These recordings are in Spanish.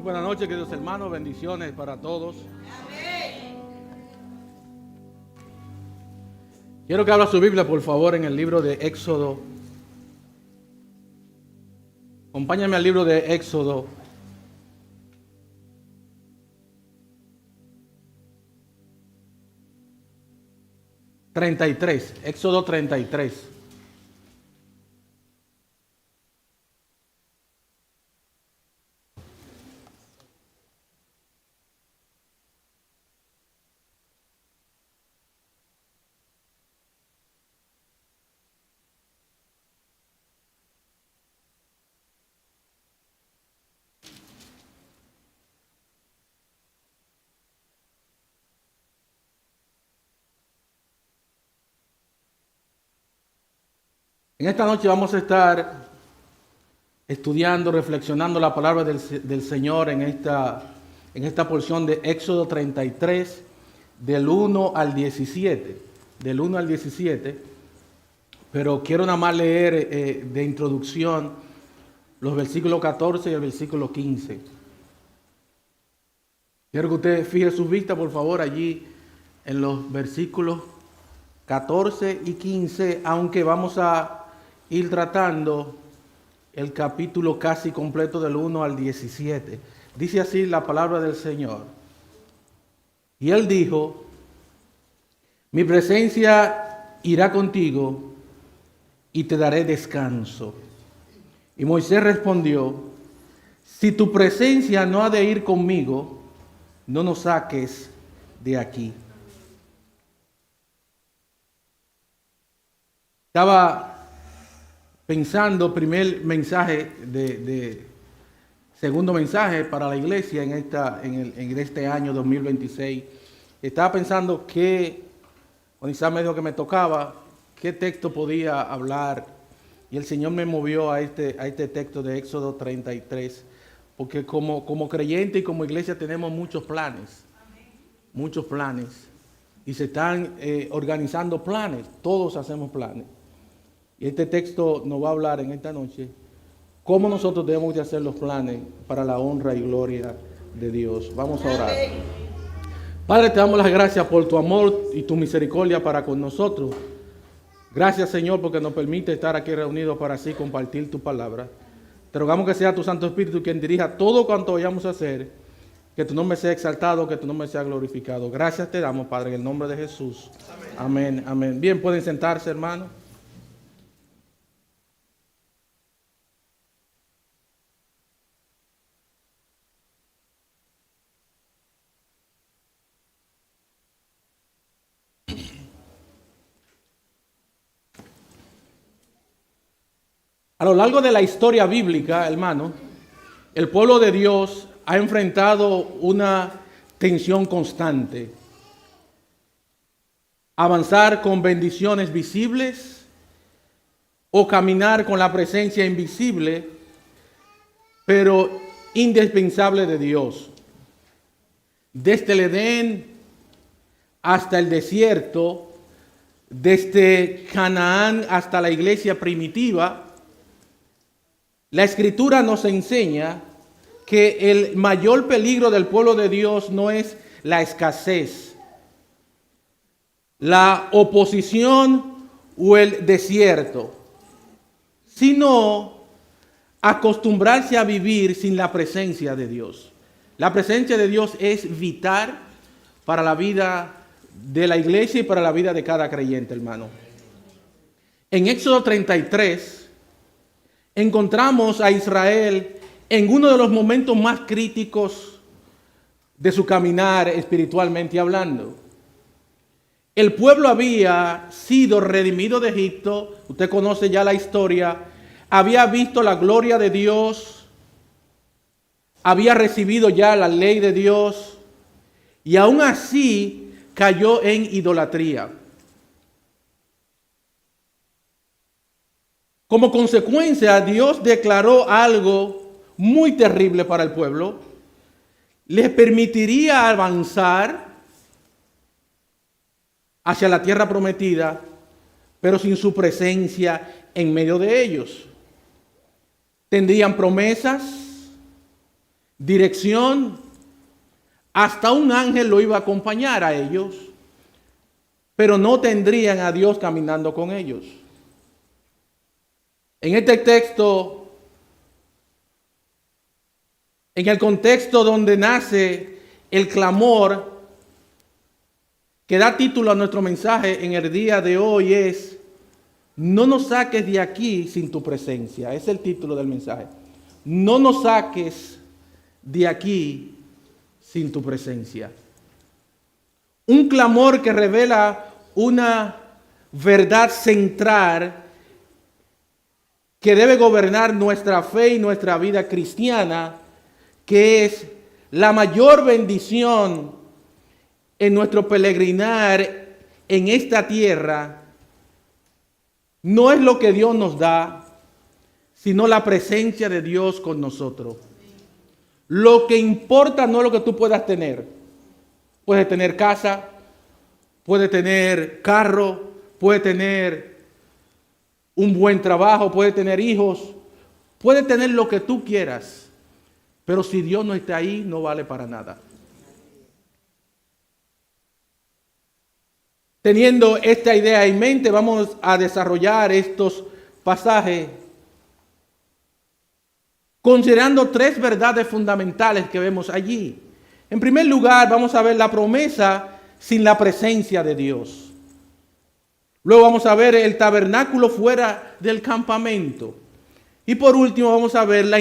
Muy buenas noches, queridos hermanos, bendiciones para todos. Quiero que abra su Biblia, por favor, en el libro de Éxodo. Acompáñame al libro de Éxodo. Éxodo 33. En esta noche vamos a estar estudiando, reflexionando la palabra del Señor en esta porción de Éxodo 33, del 1 al 17. Del 1 al 17. Pero quiero nada más leer de introducción los versículos 14 y el versículo 15. Quiero que usted fije su vista, por favor, allí en los versículos 14 y 15, aunque vamos a ir tratando el capítulo casi completo del 1 al 17. Dice así la palabra del Señor. Y él dijo: mi presencia irá contigo y te daré descanso. Y Moisés respondió: si tu presencia no ha de ir conmigo, no nos saques de aquí. Estaba pensando, primer mensaje segundo mensaje para la iglesia en este año 2026. Estaba pensando cuando Isaac me dijo que me tocaba, qué texto podía hablar. Y el Señor me movió a este texto de Éxodo 33. Porque como creyente y como iglesia tenemos muchos planes. Muchos planes. Y se están organizando planes. Todos hacemos planes. Y este texto nos va a hablar en esta noche cómo nosotros debemos de hacer los planes para la honra y gloria de Dios. Vamos a orar. Padre, te damos las gracias por tu amor y tu misericordia para con nosotros. Gracias, Señor, porque nos permite estar aquí reunidos para así compartir tu palabra. Te rogamos que sea tu Santo Espíritu quien dirija todo cuanto vayamos a hacer, que tu nombre sea exaltado, que tu nombre sea glorificado. Gracias te damos, Padre, en el nombre de Jesús. Amén, amén. Bien, pueden sentarse, hermanos. A lo largo de la historia bíblica, hermano, el pueblo de Dios ha enfrentado una tensión constante. Avanzar con bendiciones visibles o caminar con la presencia invisible, pero indispensable de Dios. Desde el Edén hasta el desierto, desde Canaán hasta la iglesia primitiva, la Escritura nos enseña que el mayor peligro del pueblo de Dios no es la escasez, la oposición o el desierto, sino acostumbrarse a vivir sin la presencia de Dios. La presencia de Dios es vital para la vida de la iglesia y para la vida de cada creyente, hermano. En Éxodo 33 encontramos a Israel en uno de los momentos más críticos de su caminar espiritualmente hablando. El pueblo había sido redimido de Egipto, usted conoce ya la historia, había visto la gloria de Dios, había recibido ya la ley de Dios y aún así cayó en idolatría. Como consecuencia, Dios declaró algo muy terrible para el pueblo. Les permitiría avanzar hacia la tierra prometida, pero sin su presencia en medio de ellos. Tendrían promesas, dirección, hasta un ángel lo iba a acompañar a ellos, pero no tendrían a Dios caminando con ellos. En este texto, en el contexto donde nace el clamor que da título a nuestro mensaje en el día de hoy es: no nos saques de aquí sin tu presencia. Es el título del mensaje. No nos saques de aquí sin tu presencia. Un clamor que revela una verdad central que debe gobernar nuestra fe y nuestra vida cristiana, que es la mayor bendición en nuestro peregrinar en esta tierra. No es lo que Dios nos da, sino la presencia de Dios con nosotros. Lo que importa no es lo que tú puedas tener. Puedes tener casa, puedes tener carro, puedes tener un buen trabajo, puedes tener hijos, puedes tener lo que tú quieras. Pero si Dios no está ahí, no vale para nada. Teniendo esta idea en mente, vamos a desarrollar estos pasajes considerando tres verdades fundamentales que vemos allí. En primer lugar, vamos a ver la promesa sin la presencia de Dios. Luego vamos a ver el tabernáculo fuera del campamento. Y por último vamos a ver la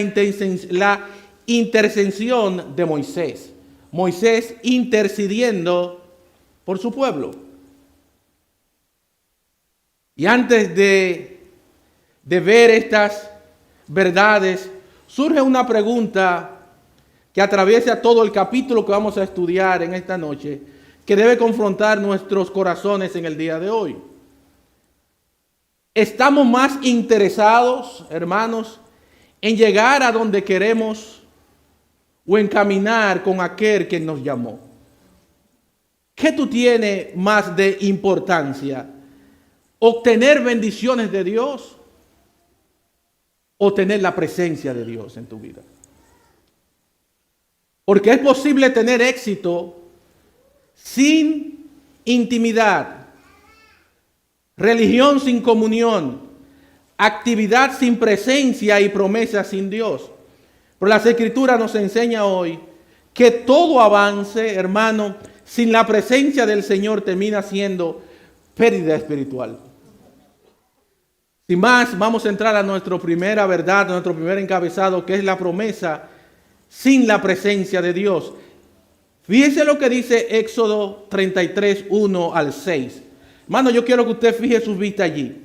intercesión de Moisés. Moisés intercediendo por su pueblo. Y antes de ver estas verdades, surge una pregunta que atraviesa todo el capítulo que vamos a estudiar en esta noche, que debe confrontar nuestros corazones en el día de hoy. ¿Estamos más interesados, hermanos, en llegar a donde queremos o en caminar con aquel que nos llamó? ¿Qué tú tienes más de importancia? ¿Obtener bendiciones de Dios o tener la presencia de Dios en tu vida? Porque es posible tener éxito sin intimidad, religión sin comunión, actividad sin presencia y promesa sin Dios. Pero las Escrituras nos enseña hoy que todo avance, hermano, sin la presencia del Señor termina siendo pérdida espiritual. Sin más, vamos a entrar a nuestra primera verdad, a nuestro primer encabezado, que es la promesa sin la presencia de Dios. Fíjese lo que dice Éxodo 33, 1 al 6. Hermano, yo quiero que usted fije sus vistas allí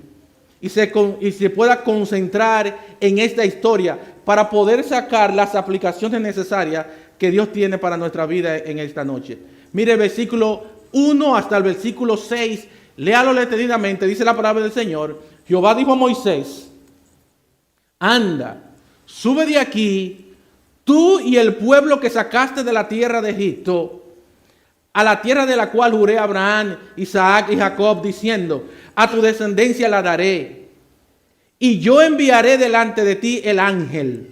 y se pueda concentrar en esta historia para poder sacar las aplicaciones necesarias que Dios tiene para nuestra vida en esta noche. Mire el versículo 1 hasta el versículo 6. Léalo detenidamente. Dice la palabra del Señor. Jehová dijo a Moisés: anda, sube de aquí, tú y el pueblo que sacaste de la tierra de Egipto, a la tierra de la cual juré a Abraham, Isaac y Jacob, diciendo: a tu descendencia la daré, y yo enviaré delante de ti el ángel,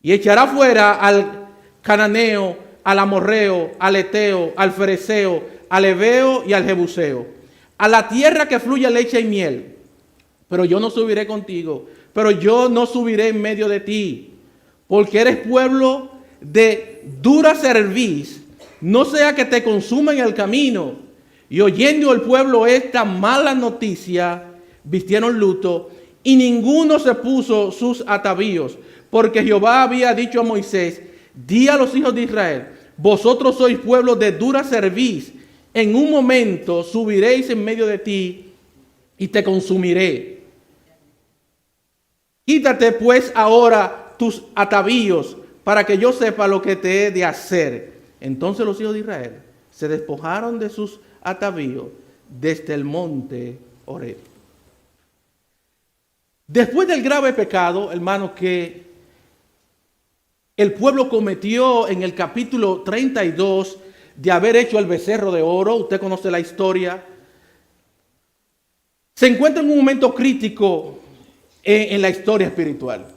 y echará fuera al cananeo, al amorreo, al eteo, al fereceo, al heveo y al jebuseo, a la tierra que fluye leche y miel. Pero yo no subiré contigo, pero yo no subiré en medio de ti, porque eres pueblo de dura cerviz, no sea que te consuma en el camino. Y oyendo el pueblo esta mala noticia, vistieron luto, y ninguno se puso sus atavíos, porque Jehová había dicho a Moisés: di a los hijos de Israel: vosotros sois pueblo de dura cerviz, en un momento subiréis en medio de ti y te consumiré. Quítate pues ahora tus atavíos, para que yo sepa lo que te he de hacer. Entonces los hijos de Israel se despojaron de sus atavíos desde el monte Horeb. Después del grave pecado, hermanos, que el pueblo cometió en el capítulo 32, de haber hecho el becerro de oro, usted conoce la historia, se encuentra en un momento crítico en la historia espiritual.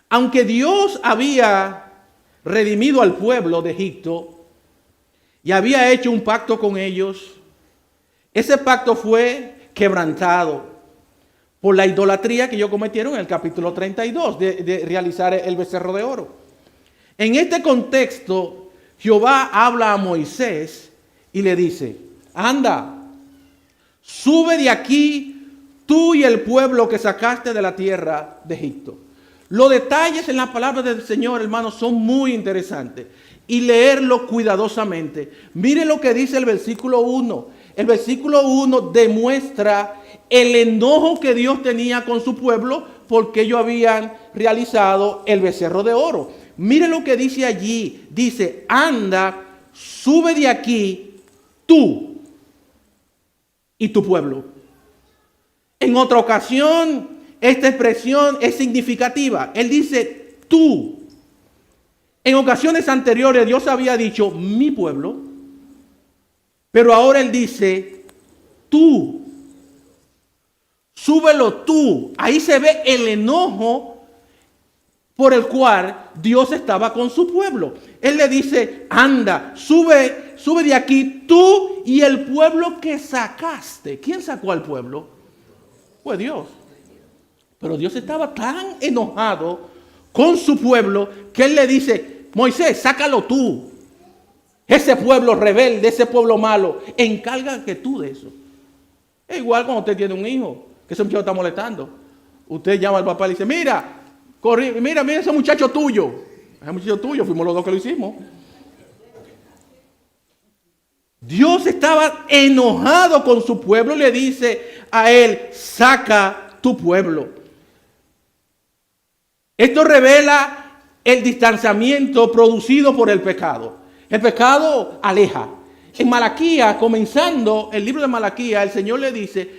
Aunque Dios había redimido al pueblo de Egipto y había hecho un pacto con ellos. Ese pacto fue quebrantado por la idolatría que ellos cometieron en el capítulo 32 de realizar el becerro de oro. En este contexto, Jehová habla a Moisés y le dice: anda, sube de aquí tú y el pueblo que sacaste de la tierra de Egipto. Los detalles en la palabra del Señor, hermanos, son muy interesantes y leerlo cuidadosamente. Mire lo que dice el versículo 1. El versículo 1 demuestra el enojo que Dios tenía con su pueblo porque ellos habían realizado el becerro de oro. Mire lo que dice allí. Dice: anda, sube de aquí tú y tu pueblo. En otra ocasión, esta expresión es significativa. Él dice tú. En ocasiones anteriores Dios había dicho mi pueblo, pero ahora Él dice tú. Súbelo tú. Ahí se ve el enojo por el cual Dios estaba con su pueblo. Él le dice: anda, sube de aquí tú y el pueblo que sacaste. ¿Quién sacó al pueblo? Pues Dios. Pero Dios estaba tan enojado con su pueblo que Él le dice: Moisés, sácalo tú. Ese pueblo rebelde, ese pueblo malo, encárgate tú de eso. Es igual cuando usted tiene un hijo, que ese muchacho está molestando. Usted llama al papá y le dice: mira ese muchacho tuyo. Ese muchacho tuyo, fuimos los dos que lo hicimos. Dios estaba enojado con su pueblo y le dice a él: saca tu pueblo. Esto revela el distanciamiento producido por el pecado. El pecado aleja. En Malaquías, comenzando el libro de Malaquías, el Señor le dice: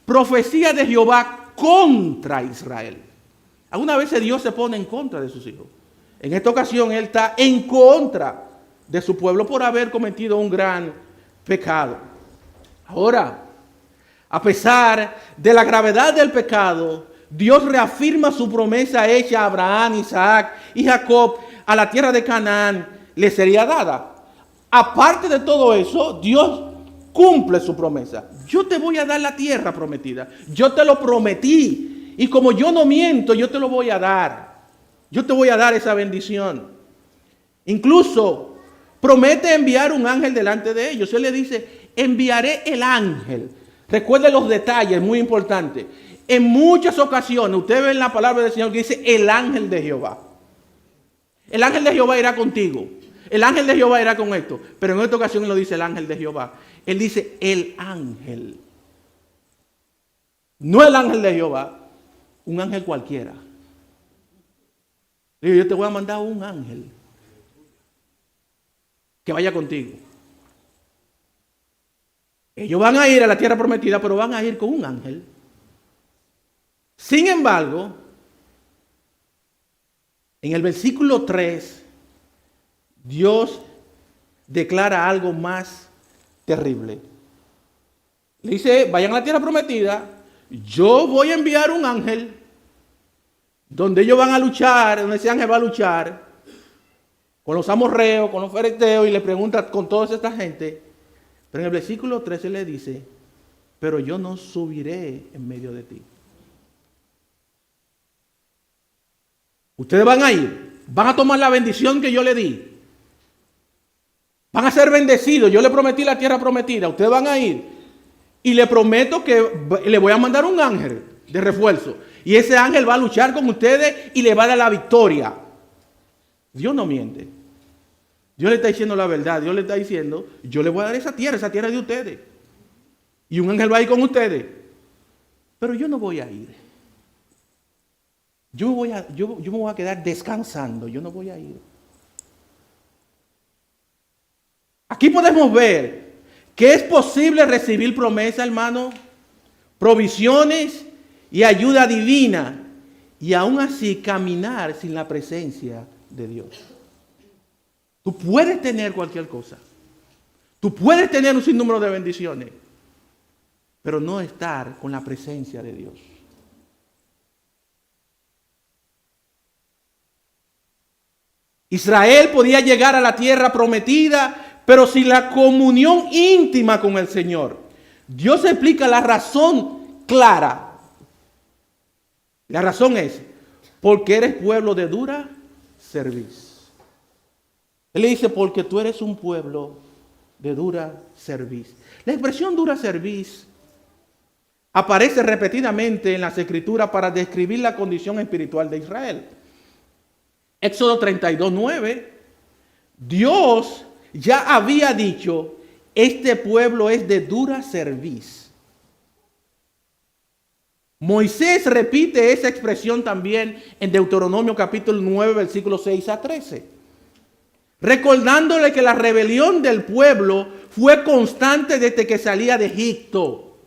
profecía de Jehová contra Israel. Algunas veces Dios se pone en contra de sus hijos. En esta ocasión Él está en contra de su pueblo por haber cometido un gran pecado. Ahora, a pesar de la gravedad del pecado, Dios reafirma su promesa hecha a Abraham, Isaac y Jacob: a la tierra de Canaán le sería dada. Aparte de todo eso, Dios cumple su promesa. Yo te voy a dar la tierra prometida. Yo te lo prometí. Y como yo no miento, yo te lo voy a dar. Yo te voy a dar esa bendición. Incluso promete enviar un ángel delante de ellos. Él le dice: enviaré el ángel. Recuerde los detalles, muy importante. En muchas ocasiones, usted ve en la palabra del Señor que dice el ángel de Jehová. El ángel de Jehová irá contigo. El ángel de Jehová irá con esto. Pero en esta ocasión él no dice el ángel de Jehová. Él dice el ángel. No el ángel de Jehová. Un ángel cualquiera. Digo: yo te voy a mandar un ángel que vaya contigo. Ellos van a ir a la tierra prometida, pero van a ir con un ángel. Sin embargo, en el versículo 3, Dios declara algo más terrible. Le dice: vayan a la tierra prometida, yo voy a enviar un ángel, donde ellos van a luchar, donde ese ángel va a luchar con los amorreos, con los fereceos, y le pregunta con toda esta gente. Pero en el versículo 13 le dice: pero yo no subiré en medio de ti. Ustedes van a ir, van a tomar la bendición que yo le di. Van a ser bendecidos. Yo le prometí la tierra prometida. Ustedes van a ir. Y le prometo que le voy a mandar un ángel de refuerzo. Y ese ángel va a luchar con ustedes y le va a dar la victoria. Dios no miente. Dios le está diciendo la verdad. Dios le está diciendo: yo le voy a dar esa tierra es de ustedes. Y un ángel va a ir con ustedes. Pero yo no voy a ir. Yo me voy a quedar descansando. Yo no voy a ir. Aquí podemos ver que es posible recibir promesa, hermano, provisiones y ayuda divina, y aún así caminar sin la presencia de Dios. Tú puedes tener cualquier cosa. Tú puedes tener un sinnúmero de bendiciones, pero no estar con la presencia de Dios. Israel podía llegar a la tierra prometida, pero sin la comunión íntima con el Señor. Dios explica la razón clara. La razón es porque eres pueblo de dura cerviz. Él le dice, porque tú eres un pueblo de dura cerviz. La expresión dura cerviz aparece repetidamente en las Escrituras para describir la condición espiritual de Israel. Éxodo 32:9, Dios ya había dicho, este pueblo es de dura cerviz. Moisés repite esa expresión también en Deuteronomio capítulo 9, versículos 6 a 13. Recordándole que la rebelión del pueblo fue constante desde que salía de Egipto.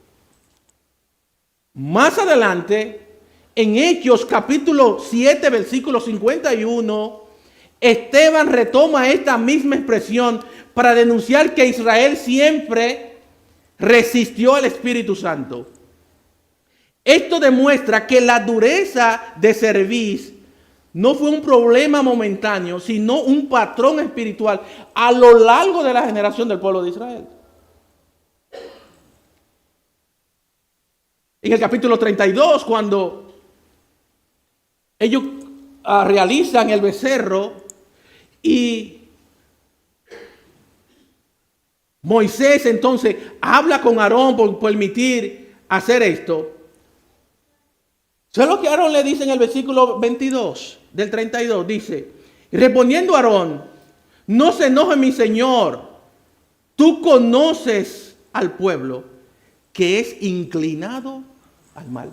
Más adelante, en Hechos capítulo 7, versículo 51, Esteban retoma esta misma expresión para denunciar que Israel siempre resistió al Espíritu Santo. Esto demuestra que la dureza de cerviz no fue un problema momentáneo, sino un patrón espiritual a lo largo de la generación del pueblo de Israel. En el capítulo 32, cuando ellos realizan el becerro y Moisés entonces habla con Aarón por permitir hacer esto. ¿Sabes lo que Aarón le dice en el versículo 22 del 32? Dice, respondiendo a Aarón, no se enoje mi señor, tú conoces al pueblo que es inclinado al mal.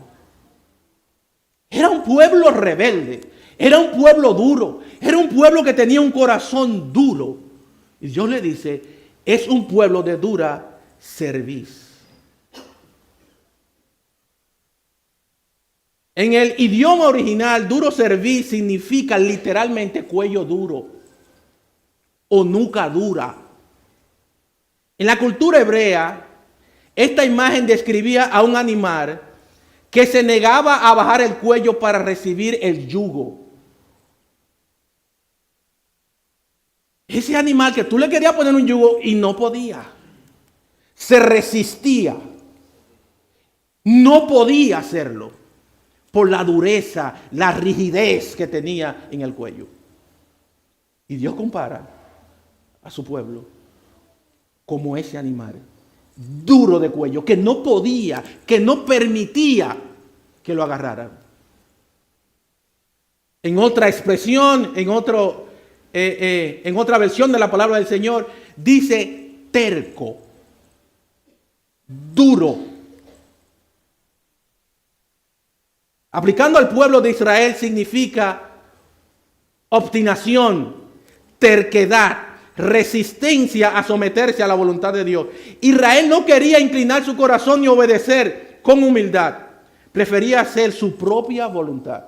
Era un pueblo rebelde, era un pueblo duro, era un pueblo que tenía un corazón duro. Y Dios le dice, es un pueblo de dura cerviz. En el idioma original, duro cerviz significa literalmente cuello duro o nuca dura. En la cultura hebrea, esta imagen describía a un animal que se negaba a bajar el cuello para recibir el yugo. Ese animal que tú le querías poner un yugo y no podía. Se resistía. No podía hacerlo por la dureza, la rigidez que tenía en el cuello. Y Dios compara a su pueblo como ese animal duro de cuello, que no podía, que no permitía que lo agarraran. En otra expresión, en otra versión de la palabra del Señor, dice terco, duro. Aplicando al pueblo de Israel significa obstinación, terquedad, resistencia a someterse a la voluntad de Dios. Israel no quería inclinar su corazón y obedecer con humildad. Prefería hacer su propia voluntad.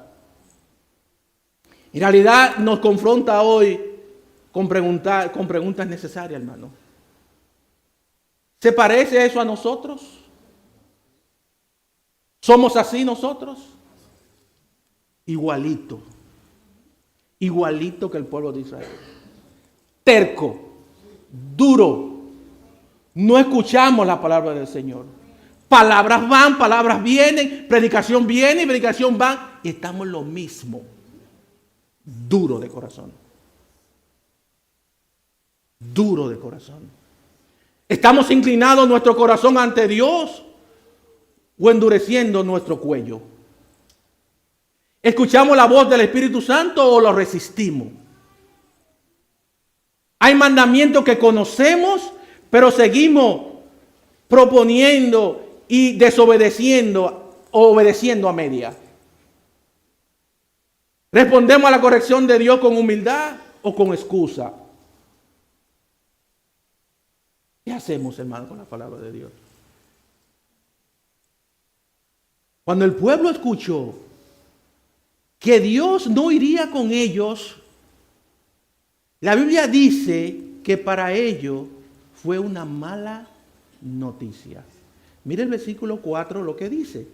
En realidad nos confronta hoy con preguntas necesarias, hermano. ¿Se parece eso a nosotros? ¿Somos así nosotros? Igualito que el pueblo de Israel. Terco, duro, no escuchamos la palabra del Señor. Palabras van, palabras vienen, predicación viene, predicación van, y estamos lo mismo, duro de corazón. Duro de corazón. ¿Estamos inclinados nuestro corazón ante Dios o endureciendo nuestro cuello? ¿Escuchamos la voz del Espíritu Santo o lo resistimos? Hay mandamientos que conocemos, pero seguimos proponiendo y desobedeciendo o obedeciendo a media. ¿Respondemos a la corrección de Dios con humildad o con excusa? ¿Qué hacemos, hermano, con la palabra de Dios? Cuando el pueblo escuchó que Dios no iría con ellos, la Biblia dice que para ellos fue una mala noticia. Mire el versículo 4 lo que dice.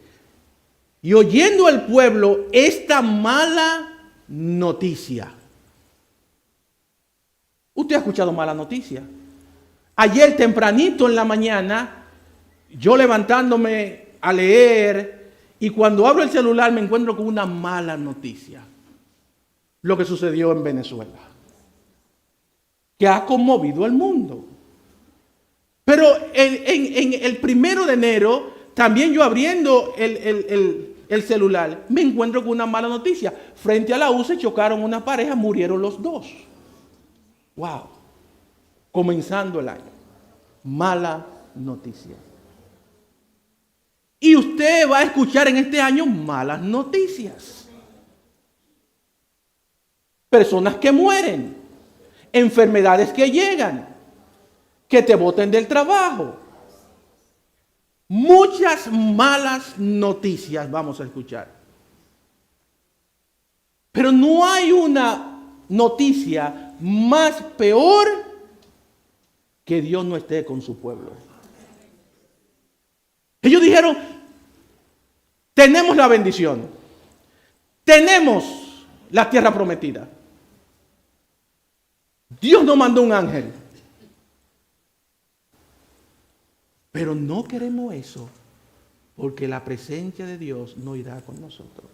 Y oyendo el pueblo esta mala noticia. Usted ha escuchado malas noticias. Ayer tempranito en la mañana, yo levantándome a leer, y cuando abro el celular me encuentro con una mala noticia. Lo que sucedió en Venezuela, que ha conmovido al mundo. Pero en el 1 de enero, también yo abriendo el celular, me encuentro con una mala noticia. Frente a la U se chocaron una pareja, murieron los dos. Wow. Comenzando el año. Mala noticia. Y usted va a escuchar en este año malas noticias. Personas que mueren. Enfermedades que llegan. Que te boten del trabajo. Muchas malas noticias vamos a escuchar. Pero no hay una noticia más peor que Dios no esté con su pueblo. Ellos dijeron, tenemos la bendición, tenemos la tierra prometida. Dios nos mandó un ángel. Pero no queremos eso, porque la presencia de Dios no irá con nosotros.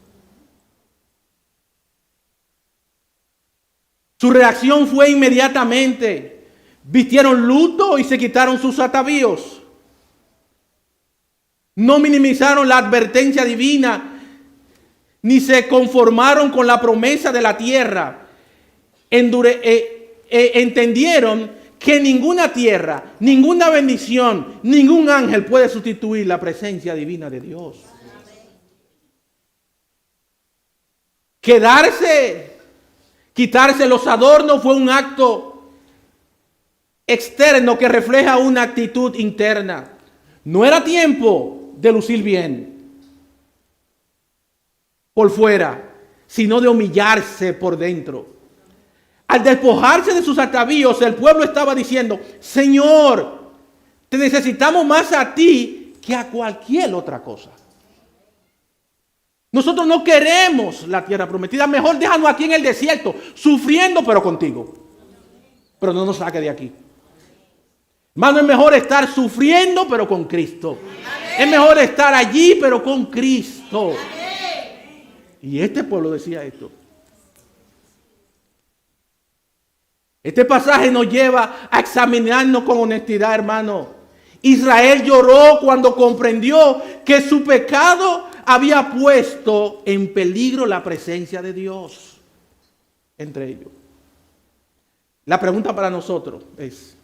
Su reacción fue inmediatamente. Vistieron luto y se quitaron sus atavíos. No minimizaron la advertencia divina, ni se conformaron con la promesa de la tierra. Entendieron que ninguna tierra, ninguna bendición, ningún ángel puede sustituir la presencia divina de Dios. Quitarse los adornos fue un acto externo que refleja una actitud interna. No era tiempo de lucir bien por fuera, sino de humillarse por dentro. Al despojarse de sus atavíos, el pueblo estaba diciendo, Señor, te necesitamos más a ti que a cualquier otra cosa. Nosotros no queremos la tierra prometida. Mejor déjanos aquí en el desierto, sufriendo pero contigo. Pero no nos saque de aquí. Hermano, es mejor estar sufriendo pero con Cristo. Es mejor estar allí pero con Cristo. Y este pueblo decía esto. Este pasaje nos lleva a examinarnos con honestidad, hermano. Israel lloró cuando comprendió que su pecado había puesto en peligro la presencia de Dios entre ellos. La pregunta para nosotros es,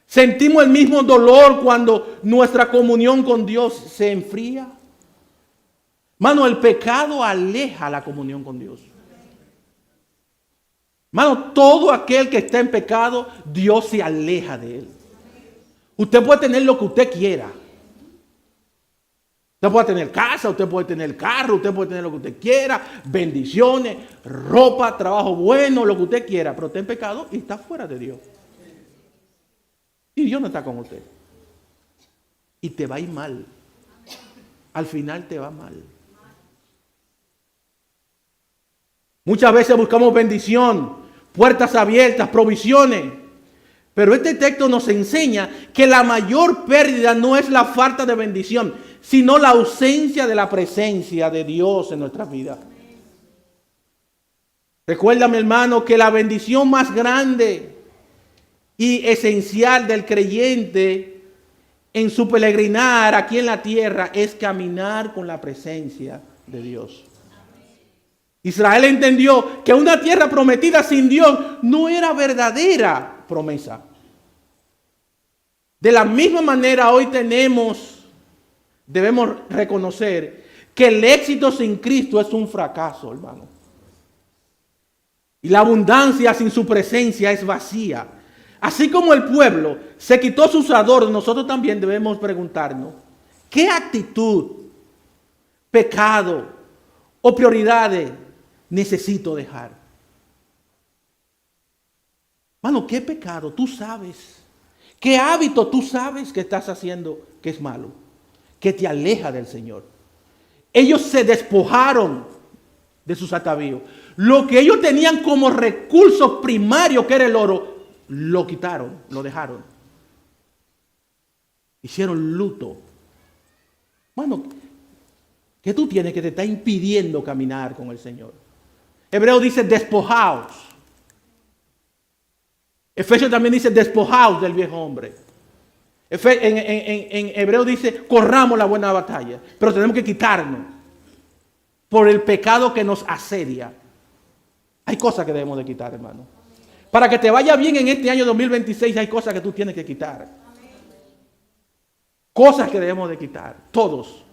¿sentimos el mismo dolor cuando nuestra comunión con Dios se enfría? Hermano, el pecado aleja la comunión con Dios. Hermano, todo aquel que está en pecado, Dios se aleja de él. Usted puede tener lo que usted quiera. Usted puede tener casa, usted puede tener carro, usted puede tener lo que usted quiera, bendiciones, ropa, trabajo bueno, lo que usted quiera, pero está en pecado y está fuera de Dios. Y Dios no está con usted. Y te va a ir mal. Al final te va mal. Muchas veces buscamos bendición, puertas abiertas, provisiones. Pero este texto nos enseña que la mayor pérdida no es la falta de bendición, sino la ausencia de la presencia de Dios en nuestras vidas. Recuerda, mi hermano, que la bendición más grande y esencial del creyente en su peregrinar aquí en la tierra es caminar con la presencia de Dios. Israel entendió que una tierra prometida sin Dios no era verdadera promesa. De la misma manera hoy debemos reconocer que el éxito sin Cristo es un fracaso, hermano. Y la abundancia sin su presencia es vacía. Así como el pueblo se quitó sus adornos, nosotros también debemos preguntarnos, ¿qué actitud, pecado o prioridades necesito dejar? Hermano, ¿qué pecado tú sabes? ¿Qué hábito tú sabes que estás haciendo que es malo? Que te aleja del Señor. Ellos se despojaron de sus atavíos. Lo que ellos tenían como recurso primario, que era el oro, lo quitaron, lo dejaron. Hicieron luto. Bueno, ¿qué tú tienes que te está impidiendo caminar con el Señor? Hebreo dice despojaos. Efesios también dice despojaos del viejo hombre. En Hebreo dice corramos la buena batalla. Pero tenemos que quitarnos por el pecado que nos asedia. Hay cosas que debemos de quitar, hermano. Para que te vaya bien en este año 2026 hay cosas que tú tienes que quitar. Cosas que debemos de quitar, todos.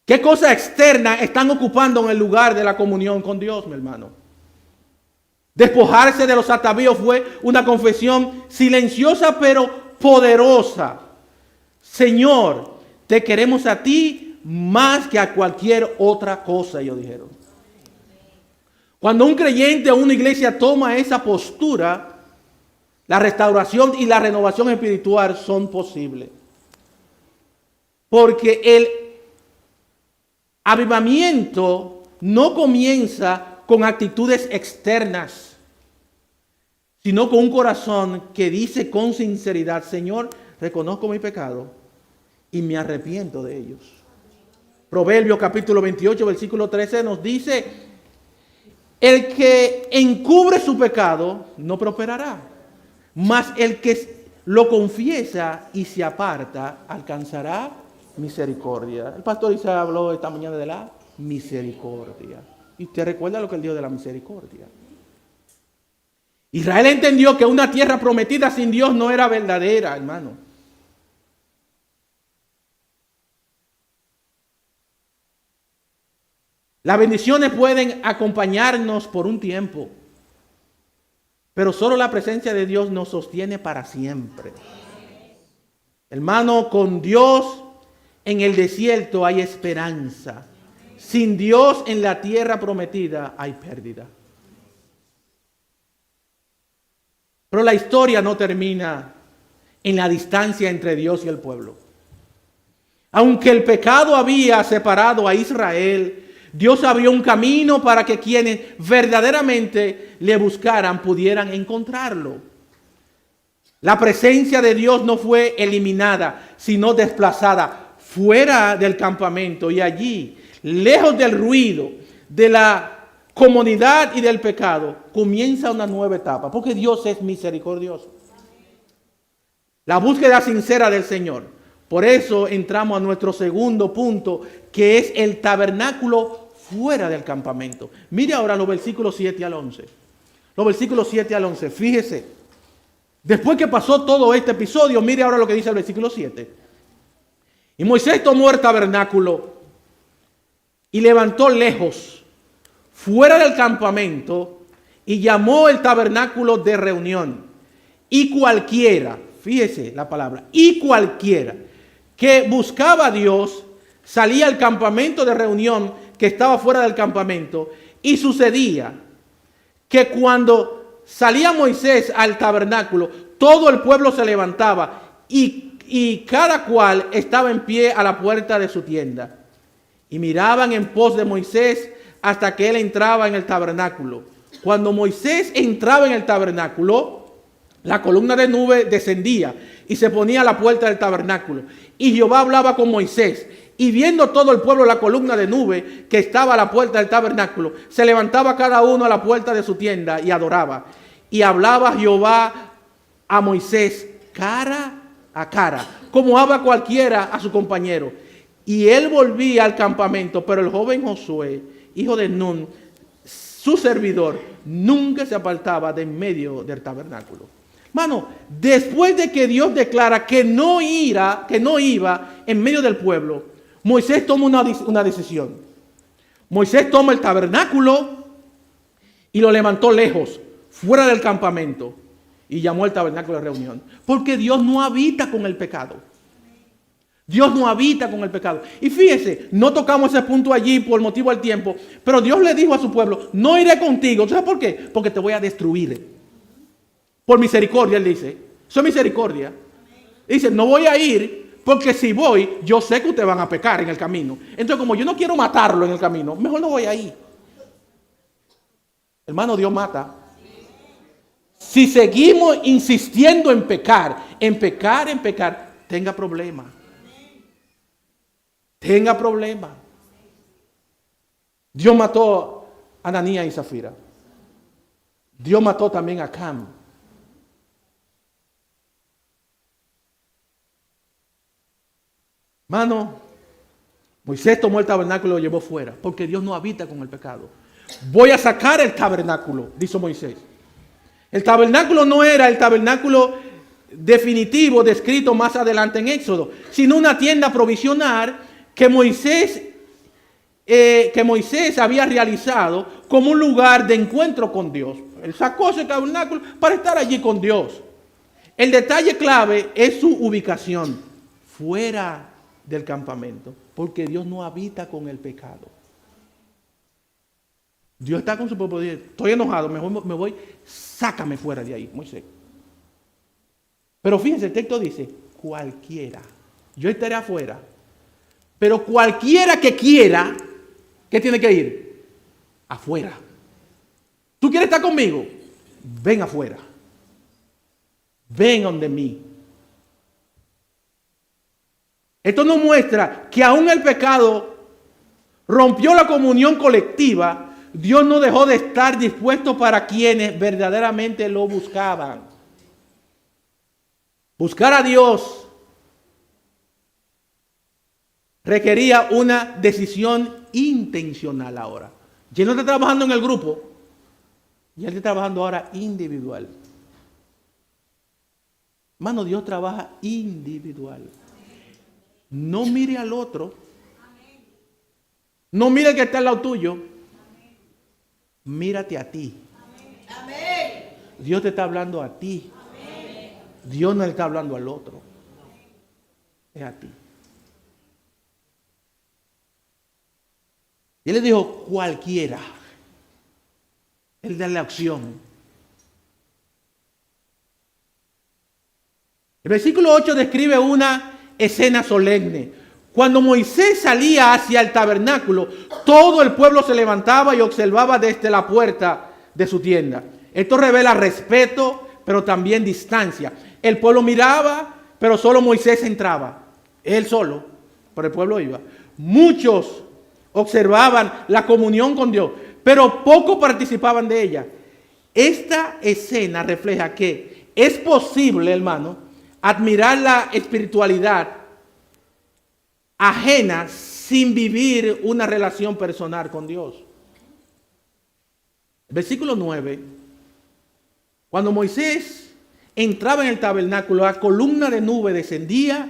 ¿Qué cosas externas están ocupando en el lugar de la comunión con Dios, mi hermano? Despojarse de los atavíos fue una confesión silenciosa pero poderosa. Señor, te queremos a ti más que a cualquier otra cosa, ellos dijeron. Cuando un creyente o una iglesia toma esa postura, la restauración y la renovación espiritual son posibles. Porque el avivamiento no comienza con actitudes externas, sino con un corazón que dice con sinceridad: Señor, reconozco mi pecado y me arrepiento de ellos. Proverbios capítulo 28, versículo 13 nos dice: el que encubre su pecado no prosperará, mas el que lo confiesa y se aparta alcanzará misericordia. El pastor Isaac habló esta mañana de la misericordia. ¿Y usted recuerda lo que él dijo de la misericordia? Israel entendió que una tierra prometida sin Dios no era verdadera, hermano. Las bendiciones pueden acompañarnos por un tiempo, pero solo la presencia de Dios nos sostiene para siempre. Hermano, con Dios en el desierto hay esperanza. Sin Dios en la tierra prometida hay pérdida. Pero la historia no termina en la distancia entre Dios y el pueblo. Aunque el pecado había separado a Israel, Dios abrió un camino para que quienes verdaderamente le buscaran pudieran encontrarlo. La presencia de Dios no fue eliminada, sino desplazada fuera del campamento, y allí, lejos del ruido, de la comunidad y del pecado, comienza una nueva etapa, porque Dios es misericordioso. La búsqueda sincera del Señor. Por eso entramos a nuestro segundo punto, que es el tabernáculo fuera del campamento. Mire ahora los versículos 7 al 11. Los versículos 7 al 11, fíjese. Después que pasó todo este episodio, mire ahora lo que dice el versículo 7. Y Moisés tomó el tabernáculo y levantó lejos, fuera del campamento, y llamó el tabernáculo de reunión. Y cualquiera, fíjese la palabra, y cualquiera que buscaba a Dios salía al campamento de reunión que estaba fuera del campamento. Y sucedía que cuando salía Moisés al tabernáculo, todo el pueblo se levantaba y cada cual estaba en pie a la puerta de su tienda. Y miraban en pos de Moisés hasta que él entraba en el tabernáculo. Cuando Moisés entraba en el tabernáculo, la columna de nube descendía y se ponía a la puerta del tabernáculo. Y Jehová hablaba con Moisés. Y viendo todo el pueblo la columna de nube que estaba a la puerta del tabernáculo, se levantaba cada uno a la puerta de su tienda y adoraba. Y hablaba Jehová a Moisés cara a cara, como habla cualquiera a su compañero. Y él volvía al campamento, pero el joven Josué, hijo de Nun, su servidor, nunca se apartaba de en medio del tabernáculo. Mano, después de que Dios declara que no iba en medio del pueblo, Moisés toma una decisión. Moisés toma el tabernáculo y lo levantó lejos, fuera del campamento, y llamó el tabernáculo de reunión. Porque Dios no habita con el pecado. Dios no habita con el pecado. Y fíjese, no tocamos ese punto allí por motivo del tiempo, pero Dios le dijo a su pueblo: no iré contigo. ¿Sabes por qué? Porque te voy a destruir. Por misericordia, él dice. Eso es misericordia. Dice: no voy a ir, porque si voy, yo sé que ustedes van a pecar en el camino. Entonces, como yo no quiero matarlo en el camino, mejor no voy a ir. Hermano, Dios mata. Si seguimos insistiendo en pecar, tenga problemas. Tenga problemas. Dios mató a Ananías y Zafira. Dios mató también a Cam. Hermano, Moisés tomó el tabernáculo y lo llevó fuera, porque Dios no habita con el pecado. Voy a sacar el tabernáculo, dijo Moisés. El tabernáculo no era el tabernáculo definitivo descrito más adelante en Éxodo, sino una tienda provisional que Moisés había realizado como un lugar de encuentro con Dios. Él sacó ese tabernáculo para estar allí con Dios. El detalle clave es su ubicación, fuera del campamento, porque Dios no habita con el pecado. Dios está con su pueblo. Estoy enojado, mejor me voy, sácame fuera de ahí, Moisés. Pero fíjense, el texto dice, cualquiera. Yo estaré afuera, pero cualquiera que quiera, ¿qué tiene que ir? Afuera. ¿Tú quieres estar conmigo? Ven afuera. Ven donde mí. Esto nos muestra que aún el pecado rompió la comunión colectiva. Dios no dejó de estar dispuesto para quienes verdaderamente lo buscaban. Buscar a Dios requería una decisión intencional ahora. Ya no está trabajando en el grupo, ya está trabajando ahora individual. Hermano, Dios trabaja individual. No mire al otro. No mire el que está al lado tuyo. Mírate a ti. Dios te está hablando a ti. Dios no le está hablando al otro. Es a ti. Y él le dijo, cualquiera. Él da la opción. El versículo 8 describe una escena solemne. Cuando Moisés salía hacia el tabernáculo, todo el pueblo se levantaba y observaba desde la puerta de su tienda. Esto revela respeto, pero también distancia. El pueblo miraba, pero solo Moisés entraba. Él solo, pero el pueblo iba. Muchos observaban la comunión con Dios, pero pocos participaban de ella. Esta escena refleja que es posible, hermano, admirar la espiritualidad ajena sin vivir una relación personal con Dios. Versículo 9. Cuando Moisés entraba en el tabernáculo, la columna de nube descendía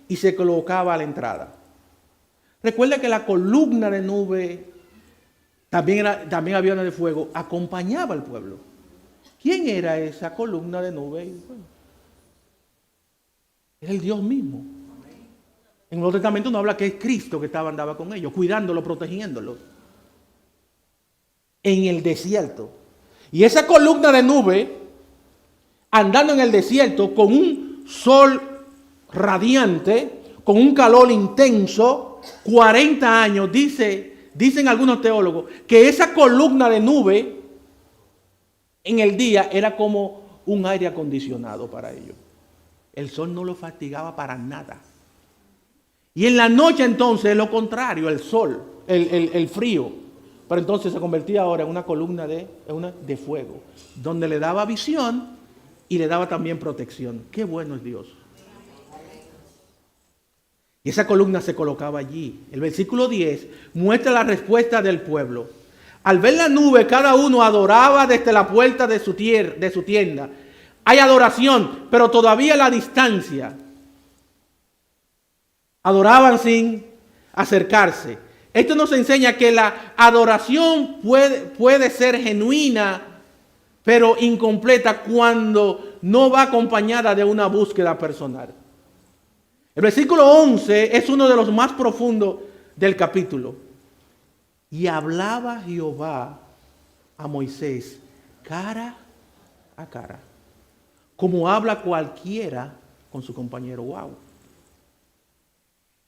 y se colocaba a la entrada. Recuerda que la columna de nube, también había una de fuego, acompañaba al pueblo. ¿Quién era esa columna de nube? Bueno, era el Dios mismo. En el Nuevo Testamento no habla que es Cristo que andaba con ellos, cuidándolos, protegiéndolos. En el desierto. Y esa columna de nube, andando en el desierto con un sol radiante, con un calor intenso, 40 años, dicen algunos teólogos, que esa columna de nube en el día era como un aire acondicionado para ellos. El sol no lo fatigaba para nada. Y en la noche entonces lo contrario, el sol, el frío. Pero entonces se convertía ahora en una columna de fuego, donde le daba visión y le daba también protección. Qué bueno es Dios. Y esa columna se colocaba allí. El versículo 10 muestra la respuesta del pueblo. Al ver la nube, cada uno adoraba desde la puerta de su tienda. Hay adoración, pero todavía a la distancia. Adoraban sin acercarse. Esto nos enseña que la adoración puede ser genuina, pero incompleta cuando no va acompañada de una búsqueda personal. El versículo 11 es uno de los más profundos del capítulo. Y hablaba Jehová a Moisés cara a cara, como habla cualquiera con su compañero. Wow.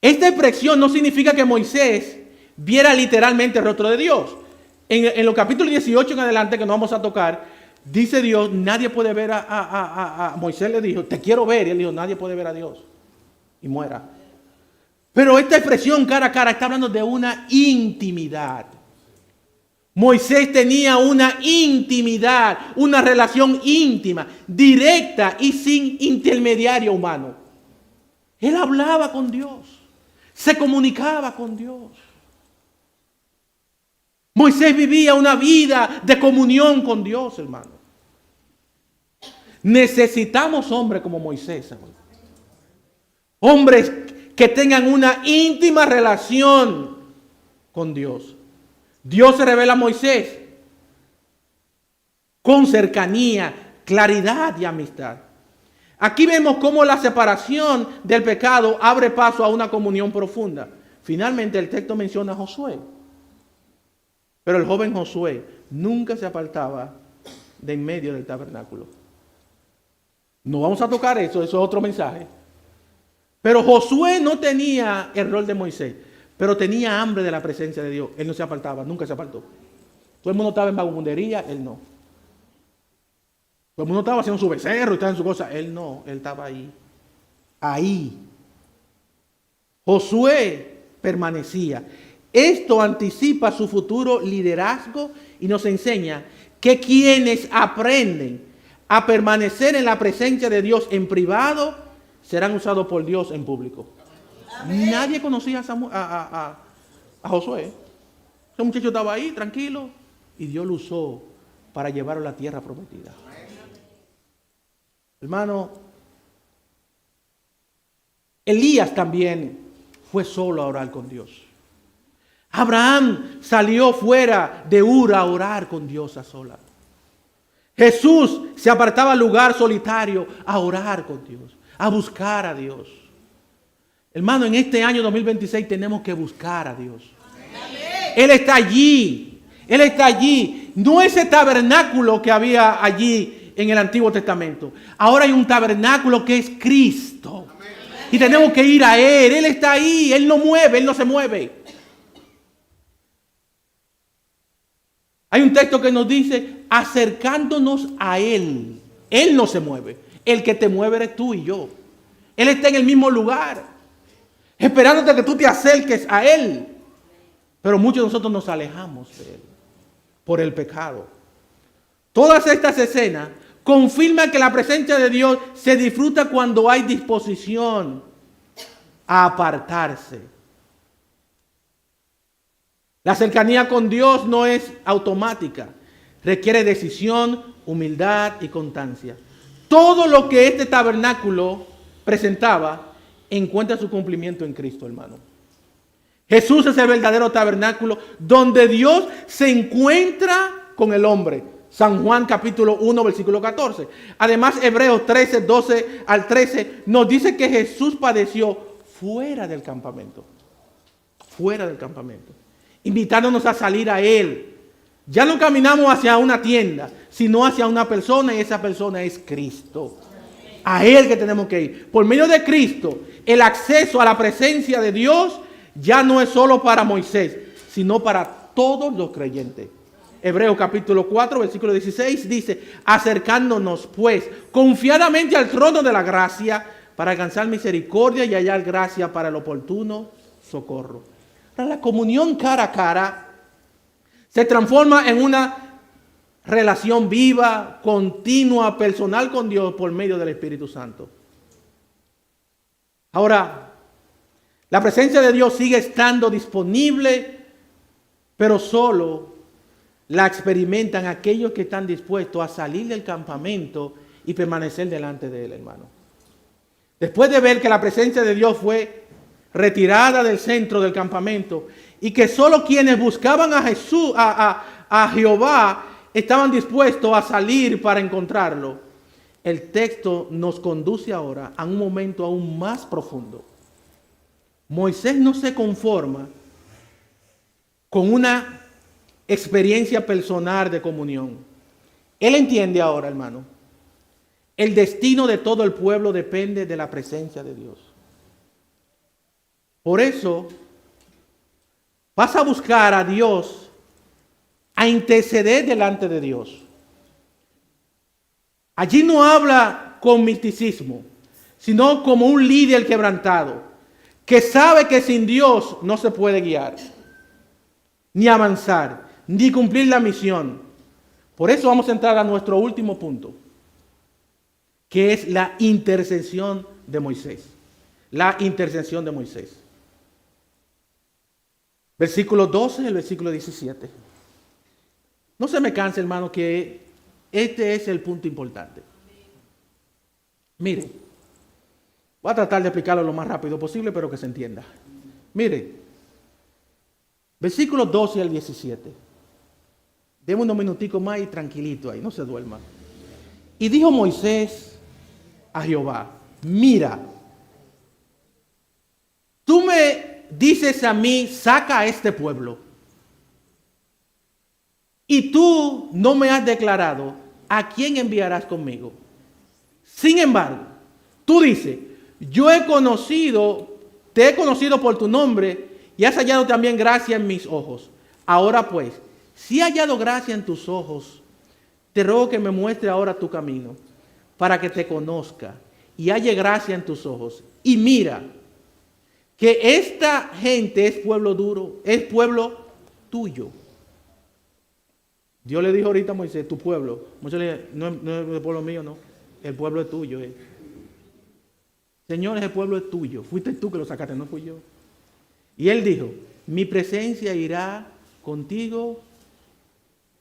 Esta expresión no significa que Moisés viera literalmente el rostro de Dios. En los capítulos 18 en adelante, que no vamos a tocar, dice Dios, nadie puede ver a Moisés le dijo, te quiero ver. Y él dijo, nadie puede ver a Dios. Y muera. Pero esta expresión cara a cara está hablando de una intimidad. Moisés tenía una intimidad, una relación íntima, directa y sin intermediario humano. Él hablaba con Dios, se comunicaba con Dios. Moisés vivía una vida de comunión con Dios, hermano. Necesitamos hombres como Moisés, hermano. Hombres que tengan una íntima relación con Dios. Dios se revela a Moisés con cercanía, claridad y amistad. Aquí vemos cómo la separación del pecado abre paso a una comunión profunda. Finalmente el texto menciona a Josué. Pero el joven Josué nunca se apartaba de en medio del tabernáculo. No vamos a tocar eso es otro mensaje. Pero Josué no tenía el rol de Moisés, pero tenía hambre de la presencia de Dios. Él no se apartaba, nunca se apartó. Todo el mundo estaba en vagabundería, él no. Todo el mundo estaba haciendo su becerro y estaba en su cosa. Él no, él estaba ahí. Ahí. Josué permanecía. Esto anticipa su futuro liderazgo y nos enseña que quienes aprenden a permanecer en la presencia de Dios en privado serán usados por Dios en público. Amén. Nadie conocía a Josué. Ese muchacho estaba ahí tranquilo y Dios lo usó para llevarlo a la tierra prometida. Hermano, Elías también fue solo a orar con Dios. Abraham salió fuera de Ur a orar con Dios a solas. Jesús se apartaba al lugar solitario a orar con Dios, a buscar a Dios. Hermano, en este año 2026 tenemos que buscar a Dios. Él está allí. Él está allí. No ese tabernáculo que había allí en el Antiguo Testamento. Ahora hay un tabernáculo que es Cristo. Y tenemos que ir a Él. Él está ahí. Él no mueve. Él no se mueve. Hay un texto que nos dice, acercándonos a Él. Él no se mueve. El que te mueve eres tú y yo. Él está en el mismo lugar, esperándote que tú te acerques a Él. Pero muchos de nosotros nos alejamos de Él por el pecado. Todas estas escenas confirman que la presencia de Dios se disfruta cuando hay disposición a apartarse. La cercanía con Dios no es automática. Requiere decisión, humildad y constancia. Todo lo que este tabernáculo presentaba encuentra su cumplimiento en Cristo, hermano. Jesús es el verdadero tabernáculo donde Dios se encuentra con el hombre. San Juan capítulo 1 versículo 14. Además Hebreos 13, 12 al 13 nos dice que Jesús padeció fuera del campamento. Fuera del campamento. Invitándonos a salir a Él. Ya no caminamos hacia una tienda, sino hacia una persona y esa persona es Cristo. A Él que tenemos que ir. Por medio de Cristo, el acceso a la presencia de Dios ya no es solo para Moisés, sino para todos los creyentes. Hebreos capítulo 4, versículo 16 dice, acercándonos pues confiadamente al trono de la gracia para alcanzar misericordia y hallar gracia para el oportuno socorro. Ahora, la comunión cara a cara se transforma en una relación viva, continua, personal con Dios por medio del Espíritu Santo. Ahora, la presencia de Dios sigue estando disponible, pero solo la experimentan aquellos que están dispuestos a salir del campamento y permanecer delante de Él, hermano. Después de ver que la presencia de Dios fue retirada del centro del campamento y que solo quienes buscaban a Jesús, a Jehová, estaban dispuestos a salir para encontrarlo, el texto nos conduce ahora a un momento aún más profundo. Moisés no se conforma con una experiencia personal de comunión. Él entiende ahora, hermano, el destino de todo el pueblo depende de la presencia de Dios. Por eso, vas a buscar a Dios a interceder delante de Dios. Allí no habla con misticismo, sino como un líder quebrantado, que sabe que sin Dios no se puede guiar, ni avanzar, ni cumplir la misión. Por eso vamos a entrar a nuestro último punto, que es la intercesión de Moisés. La intercesión de Moisés. Versículo 12 y el versículo 17. No se me canse, hermano, que este es el punto importante. Mire, voy a tratar de explicarlo lo más rápido posible, pero que se entienda. Mire, versículos 12 al 17. Deme unos minuticos más y tranquilito ahí, no se duerma. Y dijo Moisés a Jehová, mira, tú me dices a mí, saca a este pueblo. Y tú no me has declarado a quién enviarás conmigo. Sin embargo, tú dices, te he conocido por tu nombre y has hallado también gracia en mis ojos. Ahora pues, si he hallado gracia en tus ojos, te ruego que me muestre ahora tu camino, para que te conozca y halle gracia en tus ojos. Y mira, que esta gente es pueblo duro, es pueblo tuyo. Dios le dijo ahorita a Moisés, tu pueblo. Muchos le dicen, no es el pueblo mío, no. El pueblo es tuyo. Señor, ese pueblo es tuyo. Fuiste tú que lo sacaste, no fui yo. Y él dijo, mi presencia irá contigo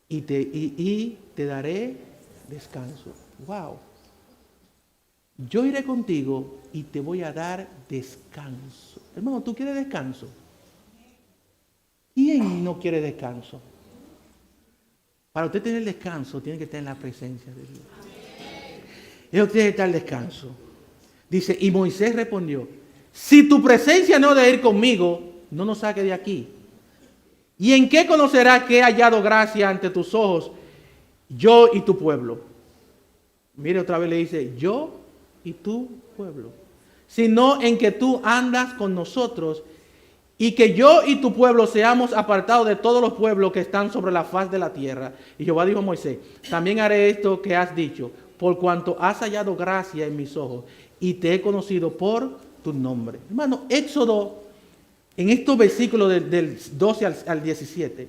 y te daré descanso. Wow. Yo iré contigo y te voy a dar descanso. Hermano, ¿tú quieres descanso? ¿Quién no quiere descanso? Para usted tener descanso, tiene que estar en la presencia de Dios. Él tiene que estar en descanso. Dice, y Moisés respondió, si tu presencia no debe ir conmigo, no nos saque de aquí. ¿Y en qué conocerás que he hallado gracia ante tus ojos, yo y tu pueblo? Mire, otra vez le dice, yo y tu pueblo. Sino en que tú andas con nosotros y que yo y tu pueblo seamos apartados de todos los pueblos que están sobre la faz de la tierra. Y Jehová dijo a Moisés, también haré esto que has dicho, por cuanto has hallado gracia en mis ojos y te he conocido por tu nombre. Hermano, Éxodo, en estos versículos del 12 al 17,